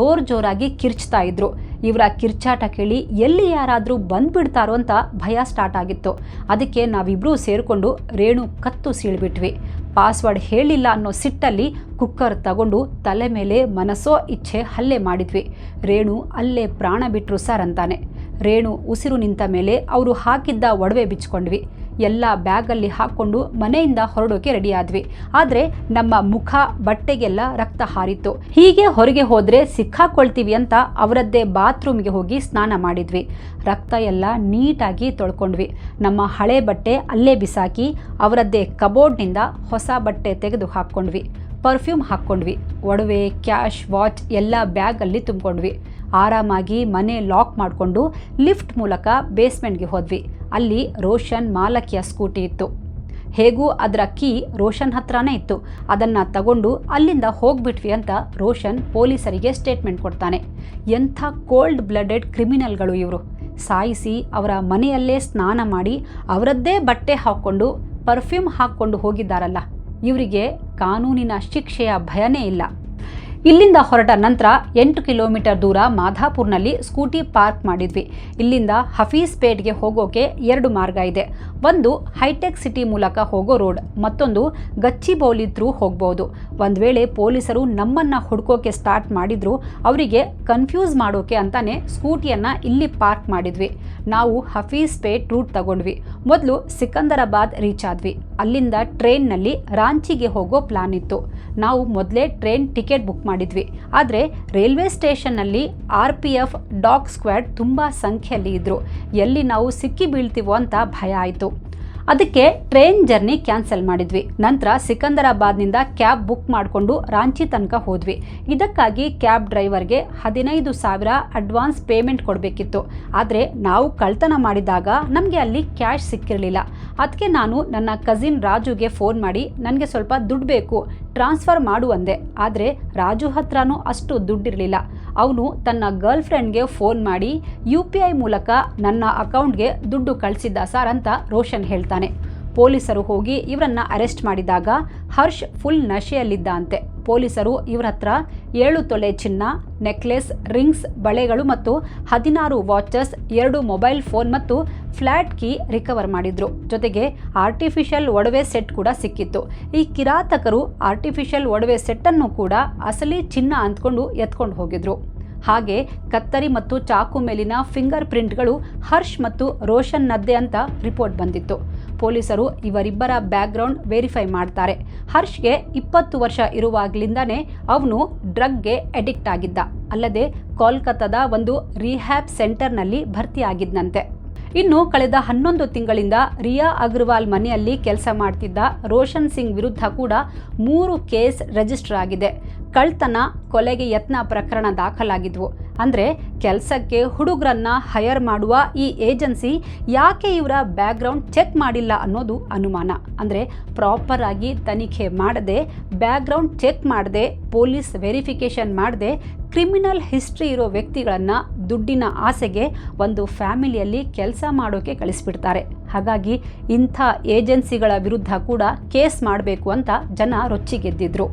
ಜೋರಾಗಿ ಕಿರ್ಚ್ತಾ ಇದ್ರು. ಇವರ ಕಿರ್ಚಾಟ ಕೇಳಿ ಎಲ್ಲಿ ಯಾರಾದರೂ ಬಂದ್ಬಿಡ್ತಾರೋ ಅಂತ ಭಯ ಸ್ಟಾರ್ಟ್ ಆಗಿತ್ತು. ಅದಕ್ಕೆ ನಾವಿಬ್ಬರೂ ಸೇರಿಕೊಂಡು ರೇಣು ಕತ್ತು ಸೀಳ್ಬಿಟ್ವಿ. ಪಾಸ್ವರ್ಡ್ ಹೇಳಿಲ್ಲ ಅನ್ನೋ ಸಿಟ್ಟಲ್ಲಿ ಕುಕ್ಕರ್ ತಗೊಂಡು ತಲೆ ಮೇಲೆ ಮನಸೋ ಇಚ್ಛೆ ಹಲ್ಲೆ ಮಾಡಿದ್ವಿ. ರೇಣು ಅಲ್ಲೇ ಪ್ರಾಣ ಬಿಟ್ರು ಸರ್ ಅಂತಾನೆ. ರೇಣು ಉಸಿರು ನಿಂತ ಮೇಲೆ ಅವರು ಹಾಕಿದ್ದ ಒಡವೆ ಬಿಚ್ಕೊಂಡ್ವಿ. ಎಲ್ಲ ಬ್ಯಾಗಲ್ಲಿ ಹಾಕ್ಕೊಂಡು ಮನೆಯಿಂದ ಹೊರಡೋಕೆ ರೆಡಿ ಆದ್ವಿ. ಆದರೆ ನಮ್ಮ ಮುಖ ಬಟ್ಟೆಗೆಲ್ಲ ರಕ್ತ ಹಾರಿತ್ತು. ಹೀಗೆ ಹೊರಗೆ ಹೋದರೆ ಸಿಕ್ಕಾಕೊಳ್ತೀವಿ ಅಂತ ಅವರದ್ದೇ ಬಾತ್ರೂಮ್ಗೆ ಹೋಗಿ ಸ್ನಾನ ಮಾಡಿದ್ವಿ. ರಕ್ತ ಎಲ್ಲ ನೀಟಾಗಿ ತೊಳ್ಕೊಂಡ್ವಿ. ನಮ್ಮ ಹಳೆ ಬಟ್ಟೆ ಅಲ್ಲೇ ಬಿಸಾಕಿ ಅವರದ್ದೇ ಕಬೋರ್ಡ್ನಿಂದ ಹೊಸ ಬಟ್ಟೆ ತೆಗೆದು ಹಾಕ್ಕೊಂಡ್ವಿ. ಪರ್ಫ್ಯೂಮ್ ಹಾಕ್ಕೊಂಡ್ವಿ. ಒಡವೆ, ಕ್ಯಾಶ್, ವಾಚ್ ಎಲ್ಲ ಬ್ಯಾಗಲ್ಲಿ ತುಂಬಿಕೊಂಡ್ವಿ. ಆರಾಮಾಗಿ ಮನೆ ಲಾಕ್ ಮಾಡಿಕೊಂಡು ಲಿಫ್ಟ್ ಮೂಲಕ ಬೇಸ್ಮೆಂಟ್ಗೆ ಹೋದ್ವಿ. ಅಲ್ಲಿ ರೋಷನ್ ಮಾಲಕಿಯ ಸ್ಕೂಟಿ ಇತ್ತು. ಹೇಗೂ ಅದರ ಕೀ ರೋಷನ್ ಹತ್ರನೇ ಇತ್ತು. ಅದನ್ನು ತಗೊಂಡು ಅಲ್ಲಿಂದ ಹೋಗ್ಬಿಟ್ವಿ ಅಂತ ರೋಷನ್ ಪೊಲೀಸರಿಗೆ ಸ್ಟೇಟ್ಮೆಂಟ್ ಕೊಡ್ತಾನೆ. ಎಂಥ ಕೋಲ್ಡ್ ಬ್ಲಡೆಡ್ ಕ್ರಿಮಿನಲ್ಗಳು ಇವರು. ಸಾಯಿಸಿ ಅವರ ಮನೆಯಲ್ಲೇ ಸ್ನಾನ ಮಾಡಿ ಅವರದ್ದೇ ಬಟ್ಟೆ ಹಾಕ್ಕೊಂಡು ಪರ್ಫ್ಯೂಮ್ ಹಾಕ್ಕೊಂಡು ಹೋಗಿದ್ದಾರಲ್ಲ, ಇವರಿಗೆ ಕಾನೂನಿನ ಶಿಕ್ಷೆಯ ಭಯನೇ ಇಲ್ಲ. ಇಲ್ಲಿಂದ ಹೊರಟ ನಂತರ 8 ಕಿಲೋಮೀಟರ್ ದೂರ ಮಾಧಾಪುರ್ನಲ್ಲಿ ಸ್ಕೂಟಿ ಪಾರ್ಕ್ ಮಾಡಿದ್ವಿ. ಇಲ್ಲಿಂದ ಹಫೀಜ್ಪೇಟ್ಗೆ ಹೋಗೋಕೆ 2 ಮಾರ್ಗ ಇದೆ. ಒಂದು ಹೈಟೆಕ್ ಸಿಟಿ ಮೂಲಕ ಹೋಗೋ ರೋಡ್, ಮತ್ತೊಂದು ಗಚ್ಚಿಬೌಲಿ ಥ್ರೂ ಹೋಗ್ಬೋದು. ಒಂದು ವೇಳೆ ಪೊಲೀಸರು ನಮ್ಮನ್ನು ಹುಡ್ಕೋಕೆ ಸ್ಟಾರ್ಟ್ ಮಾಡಿದ್ರು ಅವರಿಗೆ ಕನ್ಫ್ಯೂಸ್ ಮಾಡೋಕೆ ಅಂತಾನೆ ಸ್ಕೂಟಿಯನ್ನು ಇಲ್ಲಿ ಪಾರ್ಕ್ ಮಾಡಿದ್ವಿ. ನಾವು ಹಫೀಜ್ಪೇಟ್ ರೂಟ್ ತಗೊಂಡ್ವಿ. ಮೊದಲು ಸಿಕಂದರಾಬಾದ್ ರೀಚ್ ಆದ್ವಿ. ಅಲ್ಲಿಂದ ಟ್ರೈನ್ನಲ್ಲಿ ರಾಂಚಿಗೆ ಹೋಗೋ ಪ್ಲಾನ್ ಇತ್ತು. ನಾವು ಮೊದಲೇ ಟ್ರೈನ್ ಟಿಕೆಟ್ ಬುಕ್ ಮಾಡಿದ್ವಿ. ಆದರೆ ರೈಲ್ವೆ ಸ್ಟೇಷನ್ನಲ್ಲಿ RPF ಡಾಗ್ ಸ್ಕ್ವಾಡ್ ತುಂಬ ಸಂಖ್ಯೆಯಲ್ಲಿ ಇದ್ದರು. ಎಲ್ಲಿ ನಾವು ಸಿಕ್ಕಿ ಬೀಳ್ತೀವೋ ಅಂತ ಭಯ ಆಯಿತು. ಅದಕ್ಕೆ ಟ್ರೈನ್ ಜರ್ನಿ ಕ್ಯಾನ್ಸಲ್ ಮಾಡಿದ್ವಿ. ನಂತರ ಸಿಕಂದರಾಬಾದ್ನಿಂದ ಕ್ಯಾಬ್ ಬುಕ್ ಮಾಡಿಕೊಂಡು ರಾಂಚಿ ತನಕ ಹೋದ್ವಿ. ಇದಕ್ಕಾಗಿ ಕ್ಯಾಬ್ ಡ್ರೈವರ್ಗೆ 15,000 ಅಡ್ವಾನ್ಸ್ ಪೇಮೆಂಟ್ ಕೊಡಬೇಕಿತ್ತು. ಆದರೆ ನಾವು ಕಳ್ತನ ಮಾಡಿದಾಗ ನಮಗೆ ಅಲ್ಲಿ ಕ್ಯಾಶ್ ಸಿಕ್ಕಿರಲಿಲ್ಲ. ಅದಕ್ಕೆ ನಾನು ನನ್ನ ಕಸಿನ್ ರಾಜುಗೆ ಫೋನ್ ಮಾಡಿ ನನಗೆ ಸ್ವಲ್ಪ ದುಡ್ಡು ಬೇಕು, ಟ್ರಾನ್ಸ್ಫರ್ ಮಾಡು ಅಂದೆ. ಆದರೆ ರಾಜು ಹತ್ರನೂ ಅಷ್ಟು ದುಡ್ಡಿರಲಿಲ್ಲ. ಅವನು ತನ್ನ ಗರ್ಲ್ ಫ್ರೆಂಡ್ಗೆ ಫೋನ್ ಮಾಡಿ UPI ಮೂಲಕ ನನ್ನ ಅಕೌಂಟ್ಗೆ ದುಡ್ಡು ಕಳಿಸಿದ್ದ ಸರ್ ಅಂತ ರೋಷನ್ ಹೇಳ್ತಾನೆ. ಪೊಲೀಸರು ಹೋಗಿ ಇವರನ್ನು ಅರೆಸ್ಟ್ ಮಾಡಿದಾಗ ಹರ್ಷ್ ಫುಲ್ ನಶೆಯಲ್ಲಿದ್ದ ಅಂತೆ. ಪೊಲೀಸರು ಇವರ ಹತ್ರ 7 ತೊಲೆ ಚಿನ್ನ, ನೆಕ್ಲೆಸ್, ರಿಂಗ್ಸ್, ಬಳೆಗಳು ಮತ್ತು 16 ವಾಚಸ್, 2 ಮೊಬೈಲ್ ಫೋನ್ ಮತ್ತು ಫ್ಲ್ಯಾಟ್ ಕೀ ರಿಕವರ್ ಮಾಡಿದ್ರು. ಜೊತೆಗೆ ಆರ್ಟಿಫಿಷಿಯಲ್ ಒಡವೆ ಸೆಟ್ ಕೂಡ ಸಿಕ್ಕಿತ್ತು. ಈ ಕಿರಾತಕರು ಆರ್ಟಿಫಿಷಿಯಲ್ ಒಡವೆ ಸೆಟ್ಟನ್ನು ಕೂಡ ಅಸಲಿ ಚಿನ್ನ ಅಂದ್ಕೊಂಡು ಎತ್ಕೊಂಡು ಹೋಗಿದ್ರು. ಹಾಗೆ ಕತ್ತರಿ ಮತ್ತು ಚಾಕು ಮೇಲಿನ ಫಿಂಗರ್ ಪ್ರಿಂಟ್ಗಳು ಹರ್ಷ್ ಮತ್ತು ರೋಷನ್ನದ್ದೇ ಅಂತ ರಿಪೋರ್ಟ್ ಬಂದಿತ್ತು. ಪೊಲೀಸರು ಇವರಿಬ್ಬರ ಬ್ಯಾಕ್ಗ್ರೌಂಡ್ ವೆರಿಫೈ ಮಾಡ್ತಾರೆ. ಹರ್ಷ್ಗೆ 20 ವರ್ಷ ಇರುವಾಗಲಿಂದನೇ ಅವನು ಡ್ರಗ್ಗೆ ಅಡಿಕ್ಟ್ ಆಗಿದ್ದ. ಅಲ್ಲದೆ ಕೋಲ್ಕತ್ತಾದ ಒಂದು ರಿಹ್ಯಾಬ್ ಸೆಂಟರ್ನಲ್ಲಿ ಭರ್ತಿಯಾಗಿದ್ದಂತೆ. ಇನ್ನು ಕಳೆದ 11 ತಿಂಗಳಿಂದ ರಿಯಾ ಅಗ್ರವಾಲ್ ಮನೆಯಲ್ಲಿ ಕೆಲಸ ಮಾಡ್ತಿದ್ದ ರೋಷನ್ ಸಿಂಗ್ ವಿರುದ್ಧ ಕೂಡ 3 ಕೇಸ್ ರಿಜಿಸ್ಟರ್ ಆಗಿದೆ. ಕಳ್ತನ, ಕೊಲೆಗೆ ಯತ್ನ ಪ್ರಕರಣ ದಾಖಲಾಗಿದ್ವು. ಅಂದರೆ ಕೆಲಸಕ್ಕೆ ಹುಡುಗರನ್ನ ಹೈಯರ್ ಮಾಡುವ ಈ ಏಜೆನ್ಸಿ ಯಾಕೆ ಇವರ ಬ್ಯಾಕ್ಗ್ರೌಂಡ್ ಚೆಕ್ ಮಾಡಿಲ್ಲ ಅನ್ನೋದು ಅನುಮಾನ. ಅಂದರೆ ಪ್ರಾಪರ್ ಆಗಿ ತನಿಖೆ ಮಾಡದೆ, ಬ್ಯಾಕ್ಗ್ರೌಂಡ್ ಚೆಕ್ ಮಾಡದೆ, ಪೊಲೀಸ್ ವೆರಿಫಿಕೇಷನ್ ಮಾಡದೆ ಕ್ರಿಮಿನಲ್ ಹಿಸ್ಟ್ರಿ ಇರೋ ವ್ಯಕ್ತಿಗಳನ್ನು ದುಡ್ಡಿನ ಆಸೆಗೆ ಒಂದು ಫ್ಯಾಮಿಲಿಯಲ್ಲಿ ಕೆಲಸ ಮಾಡೋಕೆ ಕಳಿಸ್ಬಿಡ್ತಾರೆ. ಹಾಗಾಗಿ ಇಂಥ ಏಜೆನ್ಸಿಗಳ ವಿರುದ್ಧ ಕೂಡ ಕೇಸ್ ಮಾಡಬೇಕು ಅಂತ ಜನ ರೊಚ್ಚಿಗೆದ್ದಿದ್ರು.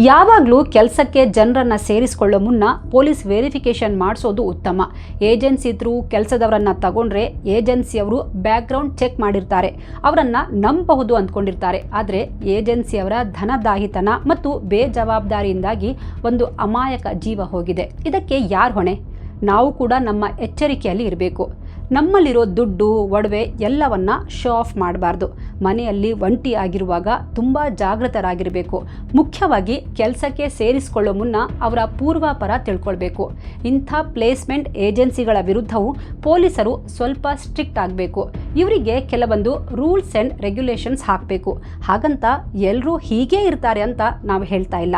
ಯಾವಾಗಲೂ ಕೆಲಸಕ್ಕೆ ಜನರನ್ನು ಸೇರಿಸಿಕೊಳ್ಳೋ ಮುನ್ನ ಪೊಲೀಸ್ ವೆರಿಫಿಕೇಷನ್ ಮಾಡಿಸೋದು ಉತ್ತಮ. ಏಜೆನ್ಸಿ ಥ್ರೂ ಕೆಲಸದವರನ್ನು ತಗೊಂಡ್ರೆ ಏಜೆನ್ಸಿಯವರು ಬ್ಯಾಕ್ಗ್ರೌಂಡ್ ಚೆಕ್ ಮಾಡಿರ್ತಾರೆ, ಅವರನ್ನು ನಂಬಬಹುದು ಅಂದ್ಕೊಂಡಿರ್ತಾರೆ. ಆದರೆ ಏಜೆನ್ಸಿಯವರ ಧನದಾಹಿತನ ಮತ್ತು ಬೇಜವಾಬ್ದಾರಿಯಿಂದಾಗಿ ಒಂದು ಅಮಾಯಕ ಜೀವ ಹೋಗಿದೆ. ಇದಕ್ಕೆ ಯಾರು ಹೊಣೆ? ನಾವು ಕೂಡ ನಮ್ಮ ಎಚ್ಚರಿಕೆಯಲ್ಲಿ ಇರಬೇಕು. ನಮ್ಮಲ್ಲಿರೋ ದುಡ್ಡು, ಒಡವೆ ಎಲ್ಲವನ್ನ ಶೋ ಆಫ್ ಮಾಡಬಾರ್ದು. ಮನೆಯಲ್ಲಿ ಒಂಟಿ ಆಗಿರುವಾಗ ತುಂಬ ಜಾಗೃತರಾಗಿರಬೇಕು. ಮುಖ್ಯವಾಗಿ ಕೆಲಸಕ್ಕೆ ಸೇರಿಸಿಕೊಳ್ಳೋ ಮುನ್ನ ಅವರ ಪೂರ್ವಾಪರ ತಿಳ್ಕೊಳ್ಬೇಕು. ಇಂಥ ಪ್ಲೇಸ್ಮೆಂಟ್ ಏಜೆನ್ಸಿಗಳ ವಿರುದ್ಧವೂ ಪೊಲೀಸರು ಸ್ವಲ್ಪ ಸ್ಟ್ರಿಕ್ಟ್ ಆಗಬೇಕು. ಇವರಿಗೆ ಕೆಲವೊಂದು ರೂಲ್ಸ್ ಆ್ಯಂಡ್ ರೆಗ್ಯುಲೇಷನ್ಸ್ ಹಾಕಬೇಕು. ಹಾಗಂತ ಎಲ್ಲರೂ ಹೀಗೇ ಇರ್ತಾರೆ ಅಂತ ನಾವು ಹೇಳ್ತಾ ಇಲ್ಲ.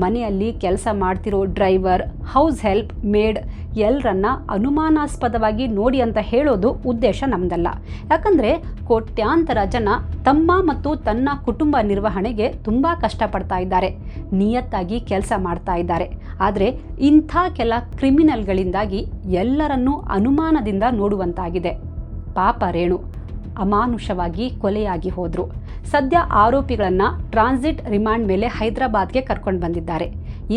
ಮನೆಯಲ್ಲಿ ಕೆಲಸ ಮಾಡ್ತಿರೋ ಡ್ರೈವರ್, ಹೌಸ್ ಹೆಲ್ಪ್, ಮೇಡ್ ಎಲ್ಲರನ್ನ ಅನುಮಾನಾಸ್ಪದವಾಗಿ ನೋಡಿ ಅಂತ ಹೇಳೋದು ಉದ್ದೇಶ ನಮ್ಮದಲ್ಲ. ಯಾಕಂದರೆ ಕೋಟ್ಯಾಂತರ ಜನ ತಮ್ಮ ಮತ್ತು ತನ್ನ ಕುಟುಂಬ ನಿರ್ವಹಣೆಗೆ ತುಂಬ ಕಷ್ಟಪಡ್ತಾ ಇದ್ದಾರೆ, ನಿಯತ್ತಾಗಿ ಕೆಲಸ ಮಾಡ್ತಾ ಇದ್ದಾರೆ. ಆದರೆ ಇಂಥ ಕೆಲ ಕ್ರಿಮಿನಲ್ಗಳಿಂದಾಗಿ ಎಲ್ಲರನ್ನೂ ಅನುಮಾನದಿಂದ ನೋಡುವಂತಾಗಿದೆ. ಪಾಪ ರೇಣು ಅಮಾನುಷವಾಗಿ ಕೊಲೆಯಾಗಿ ಹೋದರು. ಸದ್ಯ ಆರೋಪಿಗಳನ್ನು ಟ್ರಾನ್ಸಿಟ್ ರಿಮಾಂಡ್ ಮೇಲೆ ಹೈದರಾಬಾದ್ಗೆ ಕರ್ಕೊಂಡು ಬಂದಿದ್ದಾರೆ.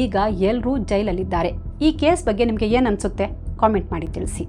ಈಗ ಎಲ್ಲರೂ ಜೈಲಲ್ಲಿದ್ದಾರೆ. ಈ ಕೇಸ್ ಬಗ್ಗೆ ನಿಮಗೆ ಏನು ಅನಿಸುತ್ತೆ? ಕಾಮೆಂಟ್ ಮಾಡಿ ತಿಳಿಸಿ.